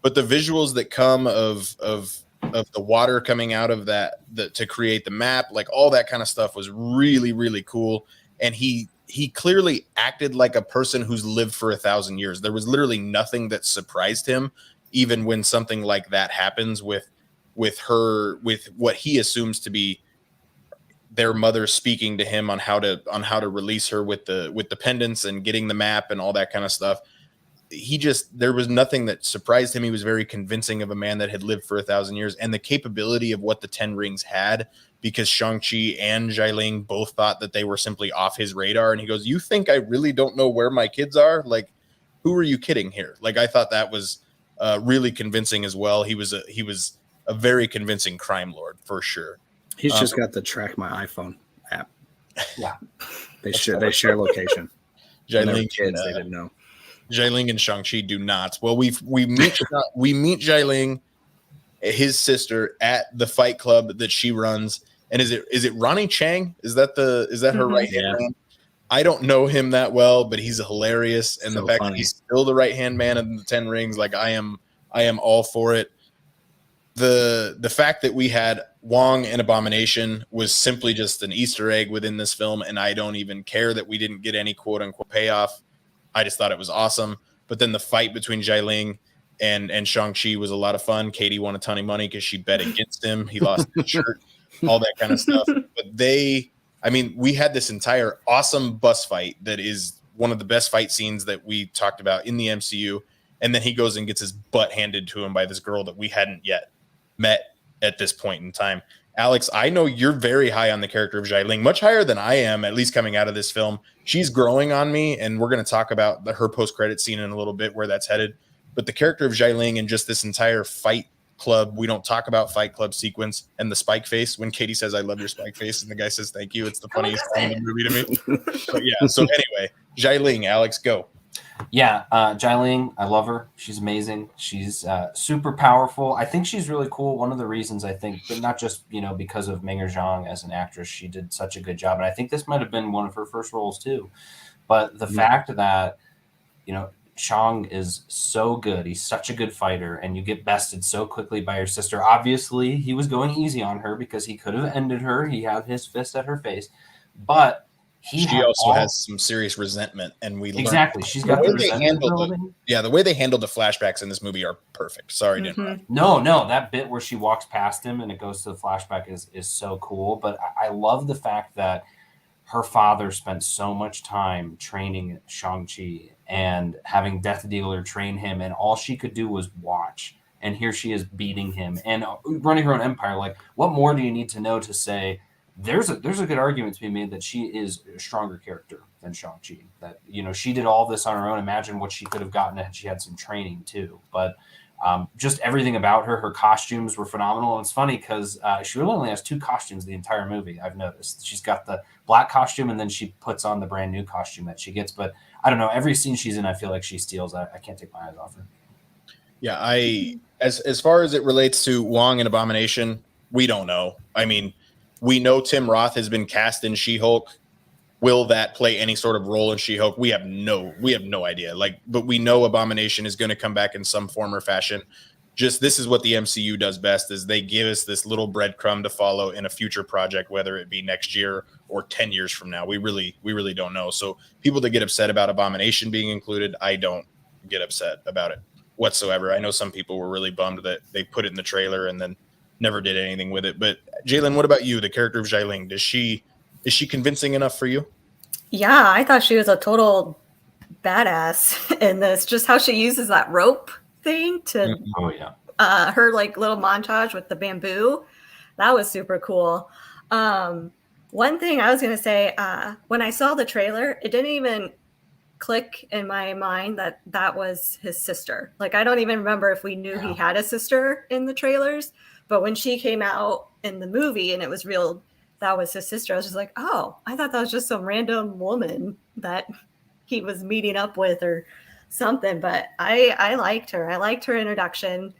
But the visuals that come of the water coming out of that to create the map, like all that kind of stuff was really, really cool. And he clearly acted like a person who's lived for 1,000 years. There was literally nothing that surprised him, even when something like that happens with what he assumes to be their mother speaking to him on how to release her with the pendants and getting the map and all that kind of stuff. There was nothing that surprised him. He was very convincing of a man that had lived for 1,000 years, and the capability of what the 10 rings had, because Shang-Chi and Jaylynn both thought that they were simply off his radar. And he goes, "You think I really don't know where my kids are? Like, who are you kidding here?" Like, I thought that was really convincing as well. He was a very convincing crime lord for sure. He's just got the Track My iPhone app. Yeah, they share location. Jaylynn kids they didn't know. Jaylynn and Shang-Chi do not. Well, we meet Jaylynn, his sister, at the fight club that she runs. And is it Ronnie Chang? Is that her right hand man? I don't know him that well, but he's hilarious. And the fact that he's still the right hand man in the 10 rings, like I am all for it. The fact that we had Wong and Abomination was simply just an Easter egg within this film, and I don't even care that we didn't get any quote unquote payoff. I just thought it was awesome. But then the fight between Jaylynn and Shang-Chi was a lot of fun. Katie won a ton of money because she bet against him. He lost the shirt, all that kind of stuff. But we had this entire awesome bus fight that is one of the best fight scenes that we talked about in the MCU. And then he goes and gets his butt handed to him by this girl that we hadn't yet met at this point in time. Alex, I know you're very high on the character of Jaylynn, much higher than I am, at least coming out of this film. She's growing on me, and we're going to talk about her post-credit scene in a little bit, where that's headed. But the character of Jaylynn and just this entire fight club, we don't talk about fight club sequence, and the spike face, when Katie says, "I love your spike face," and the guy says, "Thank you." It's the funniest thing in the movie to me. But yeah, so anyway, Jaylynn, Alex, go. Yeah, Jaylynn, I love her. She's amazing. She's super powerful. I think she's really cool. One of the reasons I think, but not just because of Meng Zhang as an actress, she did such a good job, and I think this might have been one of her first roles too. But the fact that Shang is so good, he's such a good fighter, and you get bested so quickly by your sister. Obviously, he was going easy on her because he could have ended her. He had his fist at her face, but she also has some serious resentment, and we exactly. She's got the way they handled the flashbacks in this movie are perfect. Sorry, no, that bit where she walks past him and it goes to the flashback is so cool. But I love the fact that her father spent so much time training Shang-Chi and having Death Dealer train him, and all she could do was watch. And here she is beating him and running her own empire. Like, what more do you need to know to say? There's a good argument to be made that she is a stronger character than Shang-Chi. That, you know, she did all this on her own. Imagine what she could have gotten had she had some training too. But just everything about her, her costumes were phenomenal. And it's funny because she really only has 2 costumes the entire movie. I've noticed she's got the black costume and then she puts on the brand new costume that she gets. But I don't know. Every scene she's in, I feel like she steals. I can't take my eyes off her. Yeah, as far as it relates to Wong and Abomination, we don't know. I mean, we know Tim Roth has been cast in She-Hulk. Will that play any sort of role in She-Hulk? We have no idea. Like, but we know Abomination is going to come back in some form or fashion. Just this is what the MCU does best, is they give us this little breadcrumb to follow in a future project, whether it be next year or 10 years from now. We really don't know. So people that get upset about Abomination being included, I don't get upset about it whatsoever. I know some people were really bummed that they put it in the trailer and then never did anything with it. But Jaylynn, what about you? The character of Jaylynn, is she convincing enough for you? Yeah, I thought she was a total badass in this. Just how she uses that rope thing to Oh yeah. Her like little montage with the bamboo. That was super cool. One thing I was going to say, when I saw the trailer, it didn't even click in my mind that that was his sister. Like, I don't even remember if we knew he had a sister in the trailers, but when she came out in the movie and it was real, that was his sister. I was just like, oh, I thought that was just some random woman that he was meeting up with or something. But I liked her. I liked her introduction.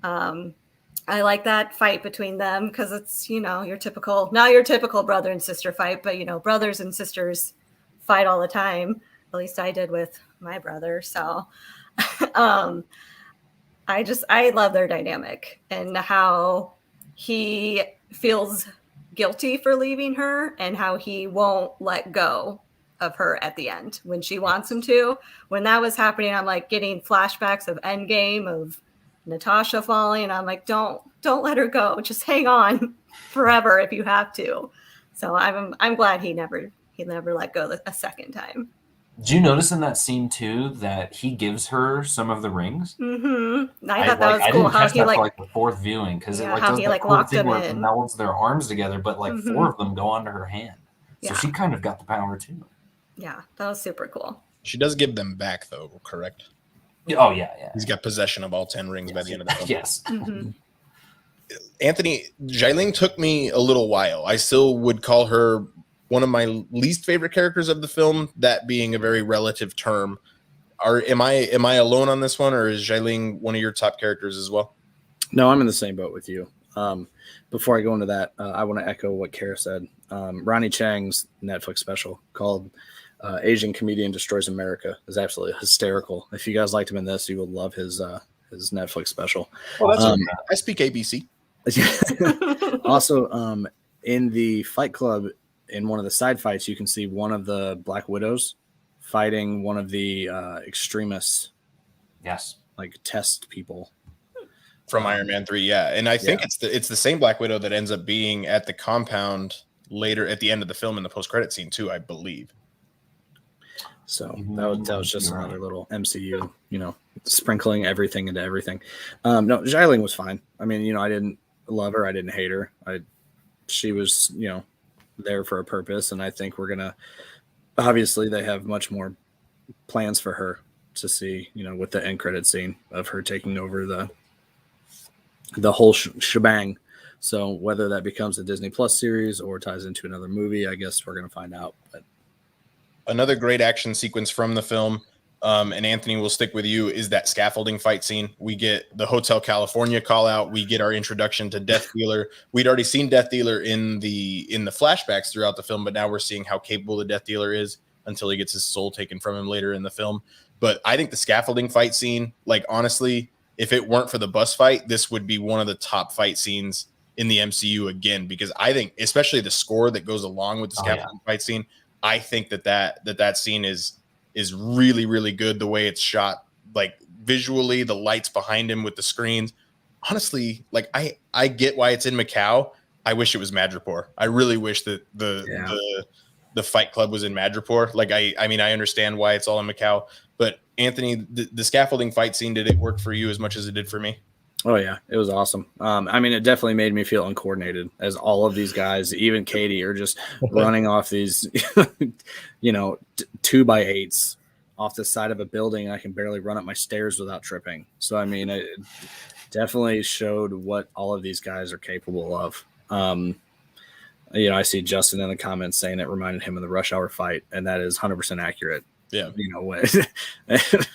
I like that fight between them because it's, you know, not your typical brother and sister fight, but, you know, brothers and sisters fight all the time. At least I did with my brother. So I love their dynamic and how he feels guilty for leaving her and how he won't let go of her at the end when she wants him to. When that was happening, I'm like getting flashbacks of Endgame, of Natasha falling, and I'm like, don't let her go. Just hang on forever if you have to. So I'm glad he never let go a second time. Did you notice in that scene too that he gives her some of the rings? Mm-hmm. I thought that was cool. Didn't catch that for like the 4th viewing because it how does he that cool locked thing them where it in. melds their arms together, but like 4 of them go onto her hand. So she kind of got the power too. Yeah, that was super cool. She does give them back though, correct? Oh yeah. He's got possession of all 10 rings by the end of the film. Yes. Mm-hmm. Anthony, Jaylynn took me a little while. I still would call her one of my least favorite characters of the film, that being a very relative term. Am I alone on this one, or is Jaylynn one of your top characters as well? No, I'm in the same boat with you. Before I go into that, I want to echo what Kara said. Ronnie Chang's Netflix special called Asian Comedian Destroys America is absolutely hysterical. If you guys liked him in this, you will love his Netflix special. Oh, that's okay. I speak ABC. Also, in the Fight Club, in one of the side fights, you can see one of the Black Widows fighting one of the extremists. Yes. Like test people. From Iron Man 3, yeah. And I think it's the same Black Widow that ends up being at the compound later at the end of the film in the post-credit scene too, I believe. So that was just another little MCU, you know, sprinkling everything into everything. No, Jaylynn was fine. I mean, you know, I didn't love her. I didn't hate her. She was, you know, there for a purpose. And I think we're going to, obviously they have much more plans for her to see, you know, with the end credit scene of her taking over the whole shebang. So whether that becomes a Disney Plus series or ties into another movie, I guess we're going to find out. But another great action sequence from the film, and Anthony, will stick with you, is that scaffolding fight scene. We get the Hotel California call out. We get our introduction to Death Dealer. We'd already seen Death Dealer in the flashbacks throughout the film, but now we're seeing how capable the Death Dealer is until he gets his soul taken from him later in the film. But I think the scaffolding fight scene, like, honestly, if it weren't for the bus fight, this would be one of the top fight scenes in the MCU again, because I think, especially the score that goes along with the scaffolding fight scene, I think that scene is really, really good. The way it's shot, like visually, the lights behind him with the screens. Honestly, like I get why it's in Macau. I wish it was Madripoor. I really wish that the Fight Club was in Madripoor. Like I mean, I understand why it's all in Macau, but Anthony, the scaffolding fight scene, did it work for you as much as it did for me? Oh yeah, it was awesome. I mean, it definitely made me feel uncoordinated as all of these guys, even Katie, are just running off these, 2x8s off the side of a building. I can barely run up my stairs without tripping. So I mean, it definitely showed what all of these guys are capable of. I see Justin in the comments saying it reminded him of the Rush Hour fight, and that is 100% accurate. Yeah.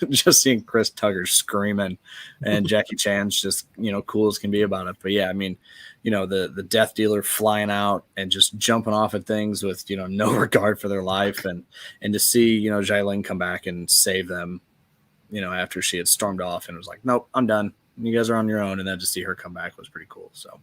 Just seeing Chris Tugger screaming and Jackie Chan's just, cool as can be about it. But yeah, I mean, the death dealer flying out and just jumping off at things with, no regard for their life. And to see, Jaylynn come back and save them, after she had stormed off and was like, nope, I'm done. You guys are on your own. And then to see her come back was pretty cool. So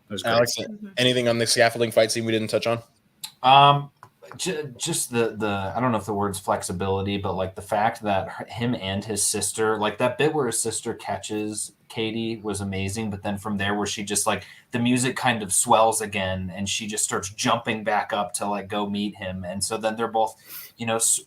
it was great. Alex, anything on the scaffolding fight scene we didn't touch on? Just the I don't know if the word's flexibility, but like the fact that him and his sister, like that bit where his sister catches Katie was amazing. But then from there, where she just like the music kind of swells again and she just starts jumping back up to like go meet him. And so then they're both,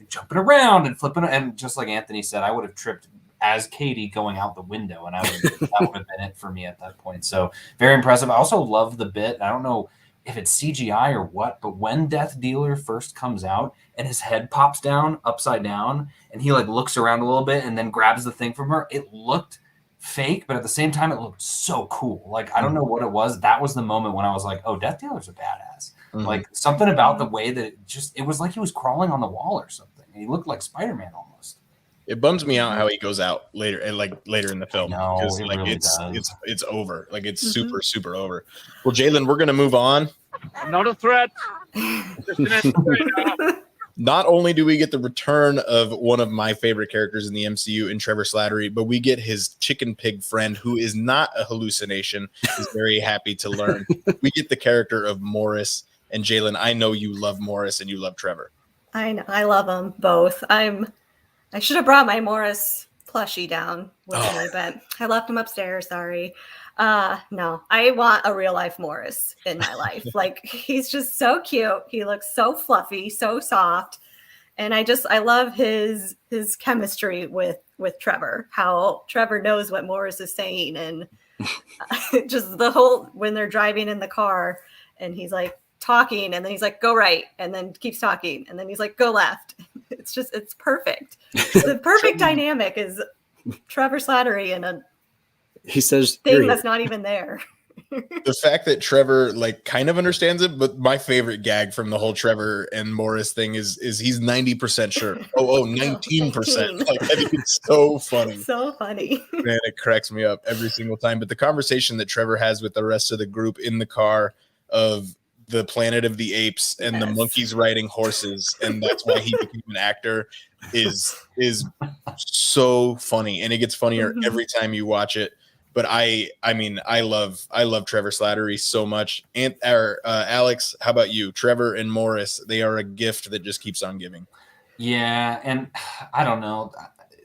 jumping around and flipping. And just like Anthony said, I would have tripped as Katie going out the window, and that would have been it for me at that point. So very impressive. I also love the bit. I don't know if it's CGI or what, but when Death Dealer first comes out and his head pops down upside down and he like looks around a little bit and then grabs the thing from her, it looked fake, but at the same time it looked so cool. Like I don't know what it was. That was the moment when I was like, oh, Death Dealer's a badass. Mm-hmm. Like something about the way that it was like he was crawling on the wall or something. He looked like Spider-Man almost. It bums me out how he goes out later in the film, because it like really it's over, like it's super over. Well, Jaylynn, we're gonna move on. I'm not a threat. Not only do we get the return of one of my favorite characters in the MCU in Trevor Slattery, but we get his chicken pig friend, who is not a hallucination. Is very happy to learn. We get the character of Morris. And Jaylynn, I know you love Morris and you love Trevor. I know, I love them both. I should have brought my Morris plushie down with me, but I left him upstairs. Sorry. No, I want a real life Morris in my life. Like he's just so cute. He looks so fluffy, so soft. And I love his chemistry with Trevor, how Trevor knows what Morris is saying. And just the whole, when they're driving in the car and he's like talking and then he's like, go right. And then keeps talking. And then he's like, go left. It's perfect. The perfect dynamic is Trevor Slattery and he says thing that's not even there. The fact that Trevor like kind of understands it, but my favorite gag from the whole Trevor and Morris thing is he's 90% sure. 19%. Like, I think it's so funny. So funny. Man, it cracks me up every single time. But the conversation that Trevor has with the rest of the group in the car of the Planet of the Apes and the monkeys riding horses, and that's why he became an actor is so funny, and it gets funnier every time you watch it. But I mean, I love Trevor Slattery so much. And Alex, how about you? Trevor and Morris, they are a gift that just keeps on giving. Yeah, and I don't know.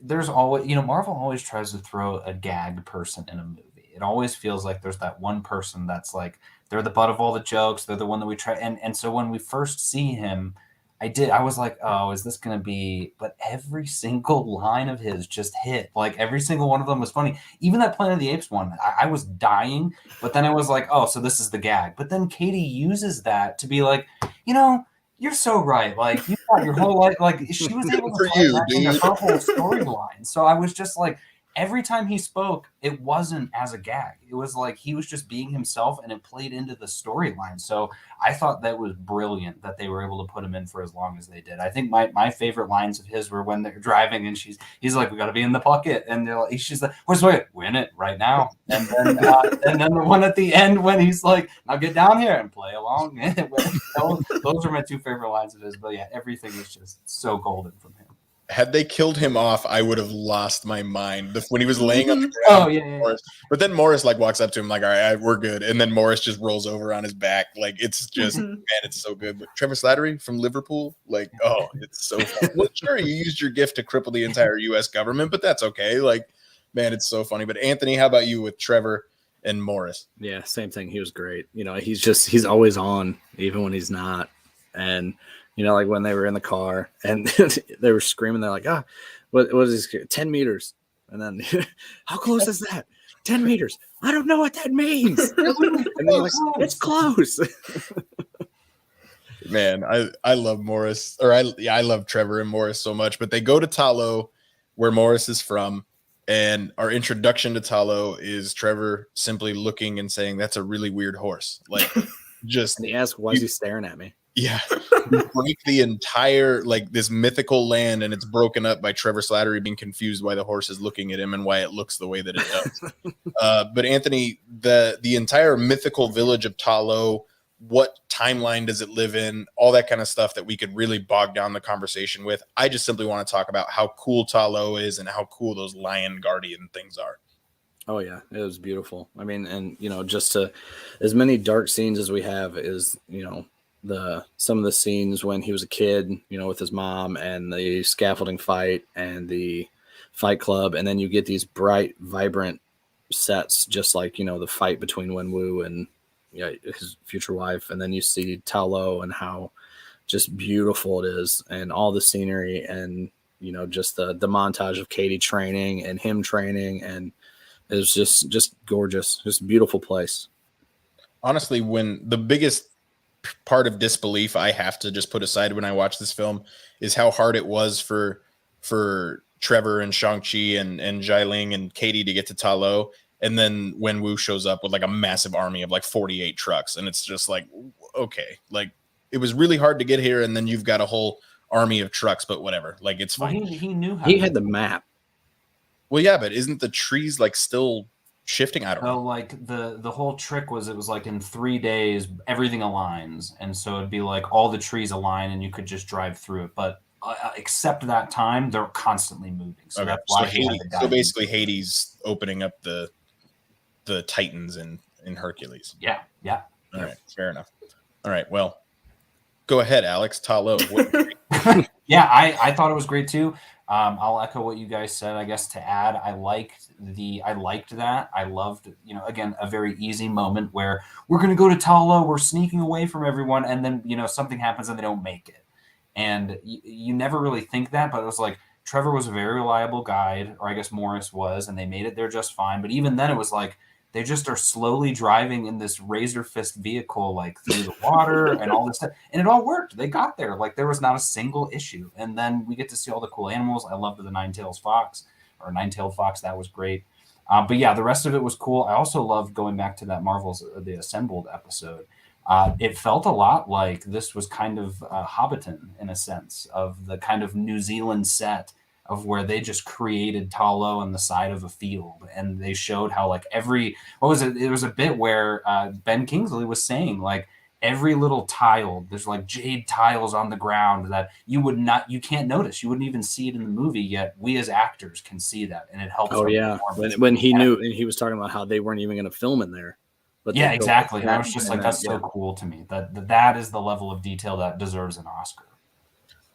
There's always, Marvel always tries to throw a gag person in a movie. It always feels like there's that one person that's like, they're the butt of all the jokes. They're the one that we try. And so when we first see him, I was like, oh, is this going to be, but every single line of his just hit. Like every single one of them was funny. Even that Planet of the Apes one, I was dying, but then I was like, oh, so this is the gag. But then Katie uses that to be like, you're so right. Like you got your whole life, like she was able to play that into her whole storyline. So I was just like, every time he spoke, it wasn't as a gag. It was like he was just being himself, and it played into the storyline. So I thought that was brilliant that they were able to put him in for as long as they did. I think my favorite lines of his were when they're driving and he's like, we got to be in the pocket, and she's like, where's the way? Win it right now. And then the one at the end when he's like, now get down here and play along. Those are my two favorite lines of his. But yeah, everything is just so golden from him. Had they killed him off, I would have lost my mind when he was laying on the ground. Oh, yeah. But then Morris like walks up to him like, all right, we're good. And then Morris just rolls over on his back. Like, it's just, man, it's so good. But Trevor Slattery from Liverpool, like, oh, it's so fun. Well, sure, you used your gift to cripple the entire U.S. government, but that's okay. Like, man, it's so funny. But Anthony, how about you with Trevor and Morris? Yeah, same thing. He was great. He's always on, even when he's not. And You know, like when they were in the car and they were screaming, they're like, what is this? 10 meters. And then, how close is that? 10 meters. I don't know what that means. And they're like, it's close. Man, I love Morris, or I love Trevor and Morris so much. But they go to Talo, where Morris is from, and our introduction to Talo is Trevor simply looking and saying, "That's a really weird horse." Like, just And he asked, why is he staring at me? yeah, you break the entire like this mythical land, and it's broken up by Trevor Slattery being confused why the horse is looking at him and why it looks the way that it does. But Anthony, the entire mythical village of Talo, what timeline does it live in? All that kind of stuff that we could really bog down the conversation with. I just simply want to talk about how cool Talo is and how cool those lion guardian things are. Oh yeah, it was beautiful. I mean, and just as many dark scenes as we have is, some of the scenes when he was a kid, with his mom, and the scaffolding fight and the fight club, and then you get these bright, vibrant sets, just like the fight between Wenwu and his future wife, and then you see Talo and how just beautiful it is, and all the scenery, and just the montage of Katie training and him training, and it was just gorgeous, just a beautiful place. Honestly, when the biggest part of disbelief I have to just put aside when I watch this film is how hard it was for Trevor and Shang-Chi and Jaylynn and Katie to get to Talo. And then when Wu shows up with like a massive army of like 48 trucks, and it's just like, okay, like it was really hard to get here, and then you've got a whole army of trucks, but whatever, like it's fine. Well, he knew how. He had the map. Well, yeah, but isn't the trees like still shifting? I don't know. Like the whole trick was, it was like in 3 days everything aligns, and so it'd be like all the trees align and you could just drive through it. But except that time, they're constantly moving. So Okay. that's why So basically, Hades opening up the Titans in Hercules. Yeah. All right, fair enough. All right, well, go ahead, Alex. Talo. Yeah, I thought it was great too. I'll echo what you guys said. I guess to add, I liked that. I loved, again, a very easy moment where we're going to go to Talo, we're sneaking away from everyone, and then something happens and they don't make it, and you never really think that, but it was like Trevor was a very reliable guide, or I guess Morris was, and they made it there just fine. But even then, it was like they just are slowly driving in this razor fist vehicle, like through the water and all this stuff. And it all worked. They got there. Like there was not a single issue. And then we get to see all the cool animals. I loved the nine-tailed fox. That was great. But yeah, the rest of it was cool. I also loved going back to that Marvel's The Assembled episode. It felt a lot like this was kind of Hobbiton in a sense, of the kind of New Zealand set of where they just created Talo on the side of a field, and they showed how like it was a bit where Ben Kingsley was saying like every little tile, there's like jade tiles on the ground that you can't notice, you wouldn't even see it in the movie, yet we as actors can see that, and it helps. Oh yeah, when he knew, and he was talking about how they weren't even going to film in there. But yeah, exactly. And I was just like, that's so cool to me. That is the level of detail that deserves an Oscar.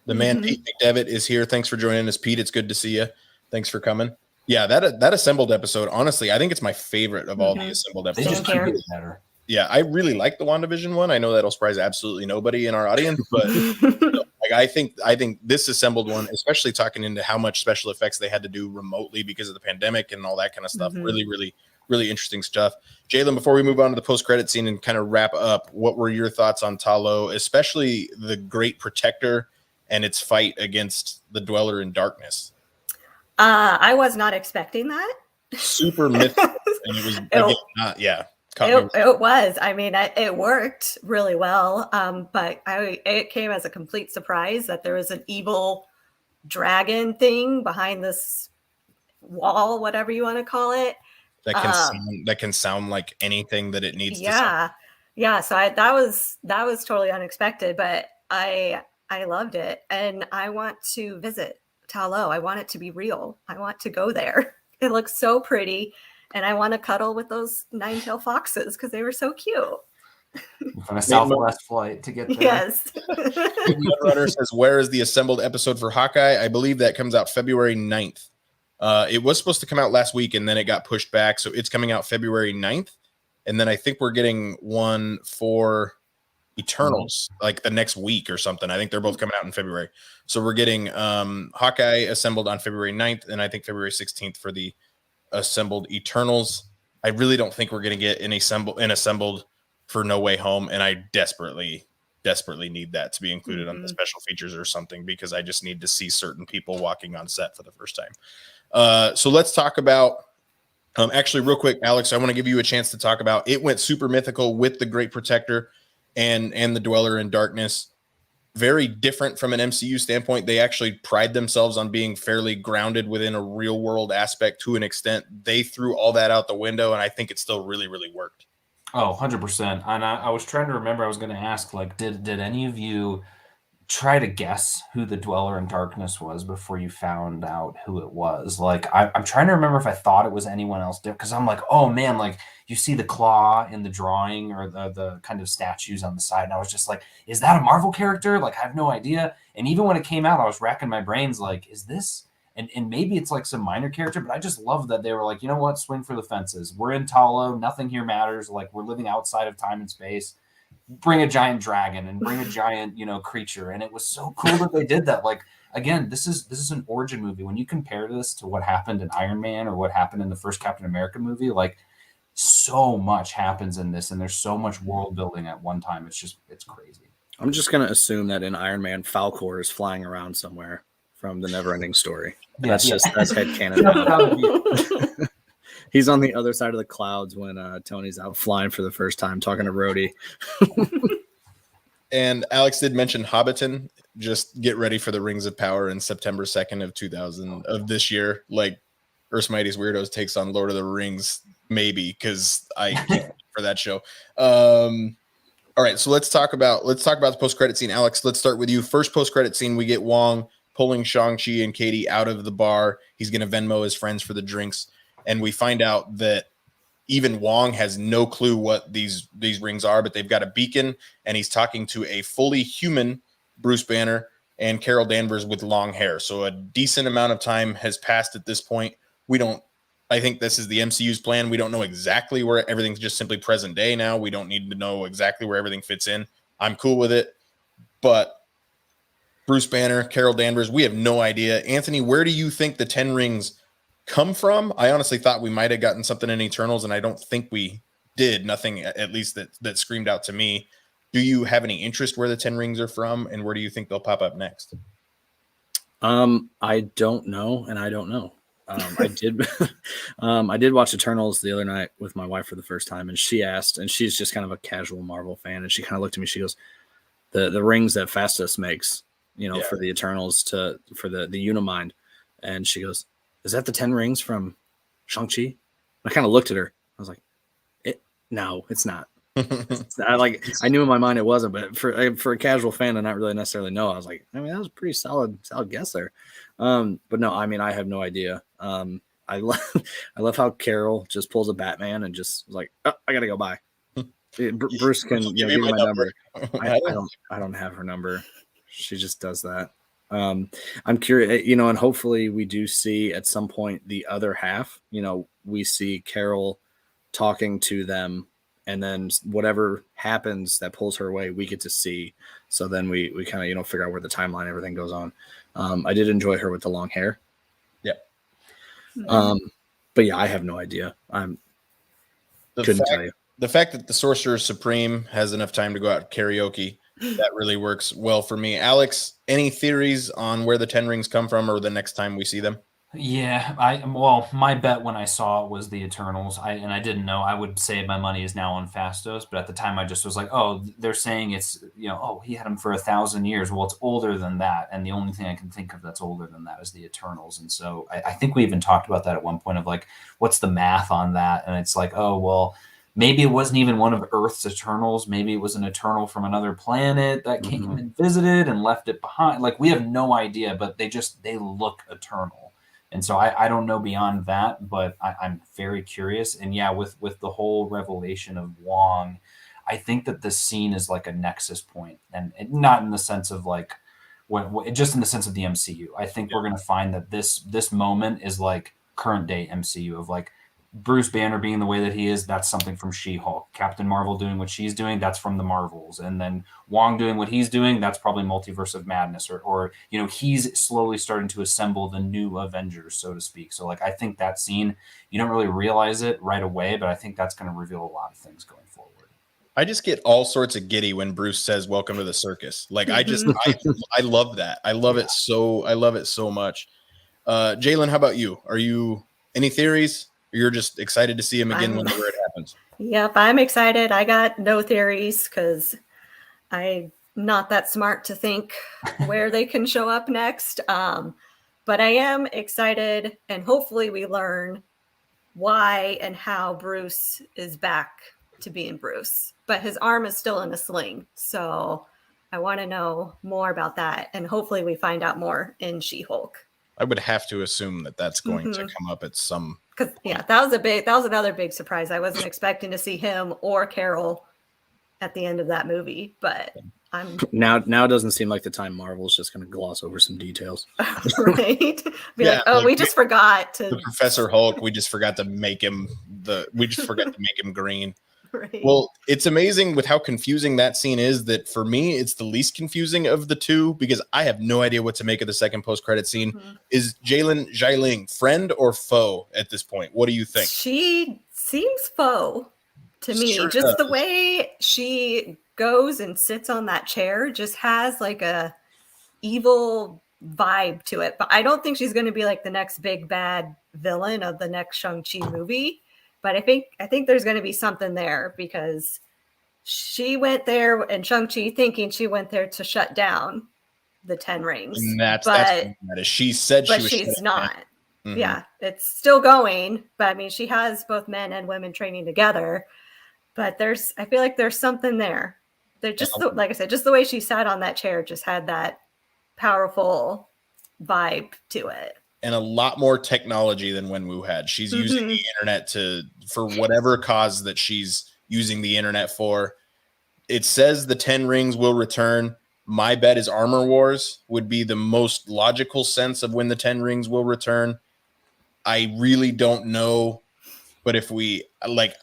The man Pete McDevitt is here. Thanks for joining us, Pete. It's good to see you. Thanks for coming. Yeah, that Assembled episode, honestly, I think it's my favorite of all the Assembled episodes. They just keep it better. Yeah, I really like the WandaVision one. I know that'll surprise absolutely nobody in our audience, but like I think this Assembled one, especially talking into how much special effects they had to do remotely because of the pandemic and all that kind of stuff, really, really, really interesting stuff. Jaylynn, before we move on to the post-credit scene and kind of wrap up, what were your thoughts on Talo, especially the Great Protector and its fight against the Dweller in Darkness? I was not expecting that. Super mythical, and it was again, not, yeah. It was. I mean, it worked really well, but it came as a complete surprise that there was an evil dragon thing behind this wall, whatever you want to call it. That can sound like anything that it needs to sound. Yeah. So that was totally unexpected, but I loved it, and I want to visit Talo. I want it to be real. I want to go there. It looks so pretty, and I want to cuddle with those nine-tailed foxes because they were so cute. On a Southwest flight to get there. Yes. Runner says, where is the Assembled episode for Hawkeye? I believe that comes out February 9th. It was supposed to come out last week, and then it got pushed back, so it's coming out February 9th. And then I think we're getting one for Eternals like the next week or something. I think they're both coming out in February. So we're getting Hawkeye assembled on February 9th, and I think February 16th for the assembled Eternals. I really don't think we're going to get an assembled for No Way Home, and I desperately need that to be included on the special features or something, because I just need to see certain people walking on set for the first time. So let's talk about actually real quick, Alex, I want to give you a chance to talk about it. Went super mythical with the Great Protector and the Dweller in Darkness. Very different from an MCU standpoint. They actually pride themselves on being fairly grounded within a real world aspect to an extent. They threw all that out the window, and I think it still really, really worked. Oh, 100%. And I was trying to remember, I was going to ask, like, did any of you try to guess who the Dweller in Darkness was before you found out who it was? Like, I'm trying to remember if I thought it was anyone else, because I'm like, oh man, like you see the claw in the drawing or the kind of statues on the side, and I was just like, is that a Marvel character? Like, I have no idea. And even when it came out, I was racking my brains like, is this? And maybe it's like some minor character, but I just love that they were like, you know what, swing for the fences. We're in Talo, nothing here matters. Like, we're living outside of time and space. Bring a giant dragon and bring a giant, creature. And it was so cool that they did that. Like, again, this is an origin movie. When you compare this to what happened in Iron Man or what happened in the first Captain America movie, like, so much happens in this, and there's so much world building at one time. It's crazy. I'm just gonna assume that in Iron Man, Falcor is flying around somewhere from the Neverending Story. Yeah, That's headcanon. He's on the other side of the clouds when Tony's out flying for the first time, talking to Rhodey. And Alex did mention Hobbiton. Just get ready for the Rings of Power in September 2nd of 2000 of this year. Like, Earth's Mightiest Weirdos takes on Lord of the Rings, maybe, because I can't for that show. All right, so let's talk about the post-credit scene. Alex, let's start with you. First post-credit scene, we get Wong pulling Shang-Chi and Katie out of the bar. He's going to Venmo his friends for the drinks. And we find out that even Wong has no clue what these rings are, but they've got a beacon, and he's talking to a fully human Bruce Banner and Carol Danvers with long hair. So a decent amount of time has passed at this point. I think this is the MCU's plan. We don't know exactly where everything's just simply present day now. We don't need to know exactly where everything fits in. I'm cool with it. But Bruce Banner, Carol Danvers, we have no idea. Anthony, where do you think the 10 rings come from? I honestly thought we might have gotten something in Eternals, and I don't think we did. Nothing, at least that screamed out to me. Do you have any interest where the 10 rings are from, and where do you think they'll pop up next? I don't know, and I don't know. I did watch Eternals the other night with my wife for the first time, and she asked, and she's just kind of a casual Marvel fan, and she kind of looked at me. She goes, "The rings that Fastos makes, for the Eternals for the Unimind," and she goes, "Is that the 10 rings from Shang-Chi?" I kind of looked at her. I was like, "No, it's not." I knew in my mind it wasn't, but for a casual fan to not really necessarily know, I was like, I mean, that was a pretty solid guess there. But no, I mean, I have no idea. I love how Carol just pulls a Batman and just was like, "Oh, I gotta go by." Bruce can give me my number. I don't have her number. She just does that. I'm curious, and hopefully we do see at some point the other half. We see Carol talking to them, and then whatever happens that pulls her away, we get to see. So then we kind of figure out where the timeline, everything goes on. I did enjoy her with the long hair. Yeah. But yeah, I have no idea. Couldn't tell you. The fact that the Sorcerer Supreme has enough time to go out karaoke, that really works well for me. Alex, any theories on where the 10 rings come from or the next time we see them? Yeah, my bet when I saw it was the Eternals. I didn't know. I would say my money is now on Fastos, but at the time I just was like, oh, they're saying it's, he had him for 1,000 years. Well, it's older than that, and the only thing I can think of that's older than that is the Eternals. And so I think we even talked about that at one point of like, what's the math on that? And it's like, oh, well, maybe it wasn't even one of Earth's Eternals. Maybe it was an Eternal from another planet that came and visited and left it behind. Like, we have no idea, but they look eternal. And so I don't know beyond that, but I'm very curious. And yeah, with the whole revelation of Wong, I think that this scene is like a nexus point, and not in the sense of like, just in the sense of the MCU. I think we're going to find that this moment is like current day MCU of like, Bruce Banner being the way that he is, that's something from She-Hulk. Captain Marvel doing what she's doing, that's from the Marvels. And then Wong doing what he's doing, that's probably Multiverse of Madness, or he's slowly starting to assemble the new Avengers, so to speak. So like I think that scene, you don't really realize it right away, but I think that's going to reveal a lot of things going forward. I just get all sorts of giddy when Bruce says "Welcome to the circus." Like I love that. I love it so. I love it so much. Jaylynn, how about you? Are you any theories? Or you're just excited to see him again whenever it happens? Yep, I'm excited. I got no theories because I'm not that smart to think where they can show up next. But I am excited, and hopefully we learn why and how Bruce is back to being Bruce. But his arm is still in a sling, so I want to know more about that, and hopefully we find out more in She-Hulk. I would have to assume that that's going to come up at some. Because that was another big surprise. I wasn't expecting to see him or Carol at the end of that movie, but I'm Now it doesn't seem like the time Marvel's just going to gloss over some details. right. Be like, oh, we just forgot to The Professor Hulk. We just forgot to make him green. Right. Well, it's amazing with how confusing that scene is that for me, it's the least confusing of the two because I have no idea what to make of the second post-credit scene. Is Jaylynn friend or foe at this point? What do you think? She seems foe to me. Sure Just the does. way she goes and sits on that chair just has like a evil vibe to it. But I don't think she's going to be like the next big bad villain of the next Shang-Chi movie. But I think there's going to be something there because she went there and Shang-Chi thinking she went there to shut down the 10 rings. And that's she said but she was. she's not. Mhm. Yeah, it's still going. But I mean, she has both men and women training together. But I feel like there's something there. They're just like I said, just the way she sat on that chair just had that powerful vibe to it. And a lot more technology than Wenwu had. She's using the internet for whatever cause that she's using the internet for. It says the 10 rings will return. My bet is Armor Wars would be the most logical sense of when the 10 rings will return. I really don't know. But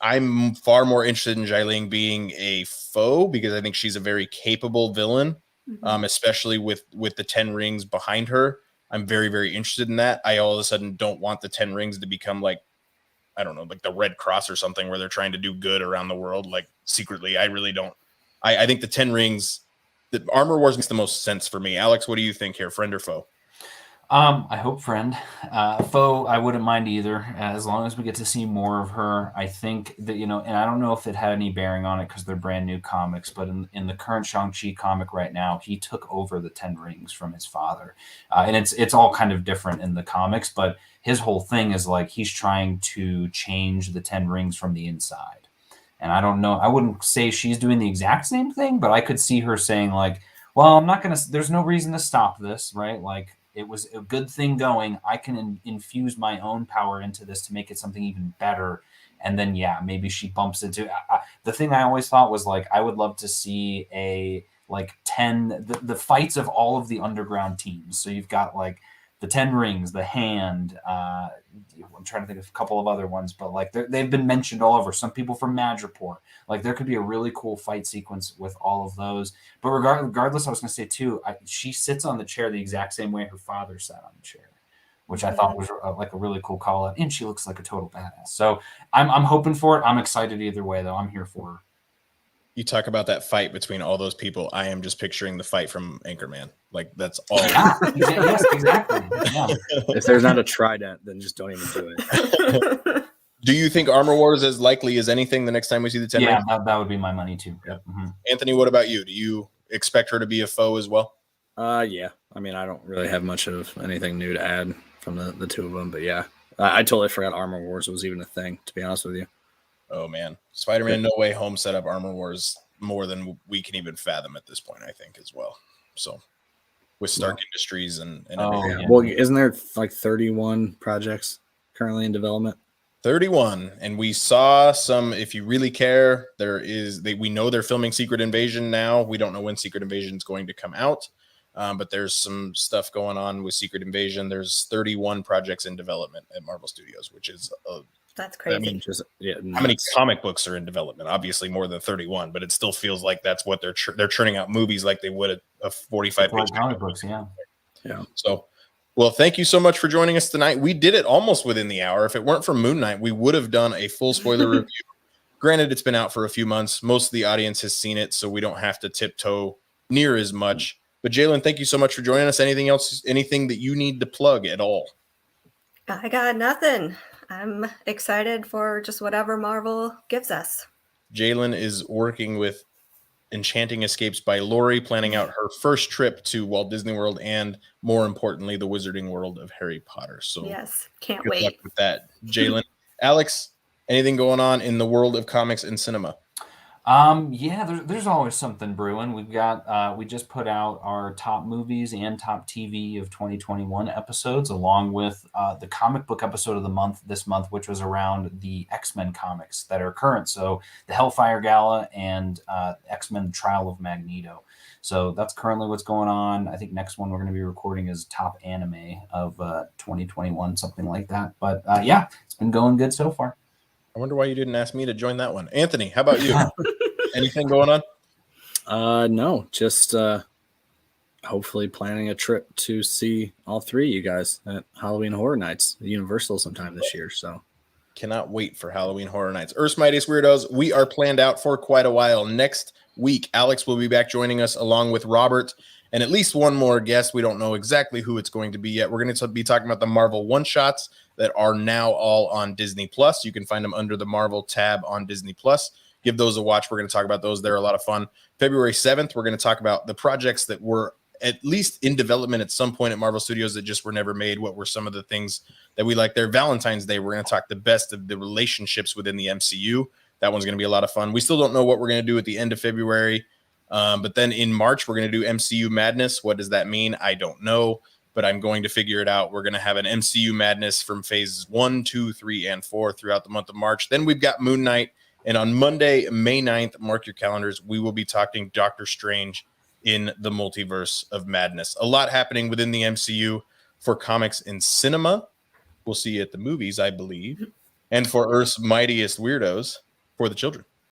I'm far more interested in Jaylynn being a foe because I think she's a very capable villain, especially with the 10 rings behind her. I'm very, very interested in that. I all of a sudden don't want the 10 rings to become like, I don't know, like the Red Cross or something where they're trying to do good around the world, like secretly. I really don't. I think the 10 rings, the Armor Wars makes the most sense for me. Alex, what do you think here? Friend or foe? I hope friend. Foe, I wouldn't mind either, as long as we get to see more of her. I think that, and I don't know if it had any bearing on it because they're brand new comics, but in the current Shang-Chi comic right now, he took over the 10 rings from his father. And it's all kind of different in the comics, but his whole thing is like he's trying to change the 10 rings from the inside. And I don't know, I wouldn't say she's doing the exact same thing, but I could see her saying like, well, I'm not going to, there's no reason to stop this, right? Like, it was a good thing going. I can infuse my own power into this to make it something even better. And then, maybe she bumps into the thing I always thought was like, I would love to see the fights of all of the underground teams. So you've got like the 10 rings, the hand, I'm trying to think of a couple of other ones, but like they've been mentioned all over. Some people from Madripoor, like there could be a really cool fight sequence with all of those. But regardless, I was going to say too, she sits on the chair the exact same way her father sat on the chair, which I thought was like a really cool call out. And she looks like a total badass. So I'm hoping for it. I'm excited either way, though. I'm here for her. You talk about that fight between all those people. I am just picturing the fight from Anchorman. Like that's all. Yes, exactly. Yeah. If there's not a trident, then just don't even do it. Do you think Armor Wars is likely as anything the next time we see the 10 rings? That would be my money too. Yep. Mm-hmm. Anthony, what about you? Do you expect her to be a foe as well? Yeah. I mean, I don't really have much of anything new to add from the two of them, but yeah. I totally forgot Armor Wars was even a thing, to be honest with you. Oh, man. Spider-Man No Way Home set up Armor Wars more than we can even fathom at this point, I think, as well. So, with Stark Industries and everything. Yeah. Well, isn't there like 31 projects currently in development? 31. And we saw some, if you really care, we know they're filming Secret Invasion now. We don't know when Secret Invasion is going to come out. But there's some stuff going on with Secret Invasion. There's 31 projects in development at Marvel Studios, which is That's I crazy. mean, just yeah. How many nuts. comic books are in development? Obviously more than 31, but it still feels like that's what they're churning out movies like they would a 45 Like page comic books, yeah. Yeah. So, well, thank you so much for joining us tonight. We did it almost within the hour. If it weren't for Moon Knight, we would have done a full spoiler review. Granted, it's been out for a few months. Most of the audience has seen it, so we don't have to tiptoe near as much. But Jaylynn, thank you so much for joining us. Anything else, anything that you need to plug at all? I got nothing. I'm excited for just whatever Marvel gives us. Jaylynn is working with Enchanting Escapes by Lori, planning out her first trip to Walt Disney World and, more importantly, the Wizarding World of Harry Potter. So Yes, can't good luck wait. with that, Jaylynn. Alex, anything going on in the world of comics and cinema? Yeah, there's always something brewing. We've got we just put out our top movies and top TV of 2021 episodes, along with the comic book episode of the month this month, which was around the X-Men comics that are current. So the Hellfire Gala and X-Men: The Trial of Magneto. So that's currently what's going on. I think next one we're going to be recording is top anime of 2021, something like that. But yeah, it's been going good so far. I wonder why you didn't ask me to join that one. Anthony, how about you? Anything going on? No, just hopefully planning a trip to see all three of you guys at Halloween Horror Nights at Universal sometime this year. So Cannot wait for Halloween Horror Nights. Earth's Mightiest Weirdos, we are planned out for quite a while. Next week, Alex will be back joining us along with Robert and at least one more guest. We don't know exactly who it's going to be yet. We're going to be talking about the Marvel one-shots that are now all on Disney+. You can find them under the Marvel tab on Disney+. Give those a watch. We're going to talk about those. They're a lot of fun. February 7th, we're going to talk about the projects that were at least in development at some point at Marvel Studios that just were never made. What were some of the things that we like there? Valentine's Day, we're going to talk the best of the relationships within the MCU. That one's going to be a lot of fun. We still don't know what we're going to do at the end of February. But then in March, we're going to do MCU Madness. What does that mean? I don't know, but I'm going to figure it out. We're going to have an MCU Madness from phases 1, 2, 3, and 4 throughout the month of March. Then we've got Moon Knight. And on Monday, May 9th, mark your calendars, we will be talking Doctor Strange in the Multiverse of Madness. A lot happening within the MCU for comics and cinema. We'll see you at the movies, I believe. And for Earth's Mightiest Weirdos, for the children.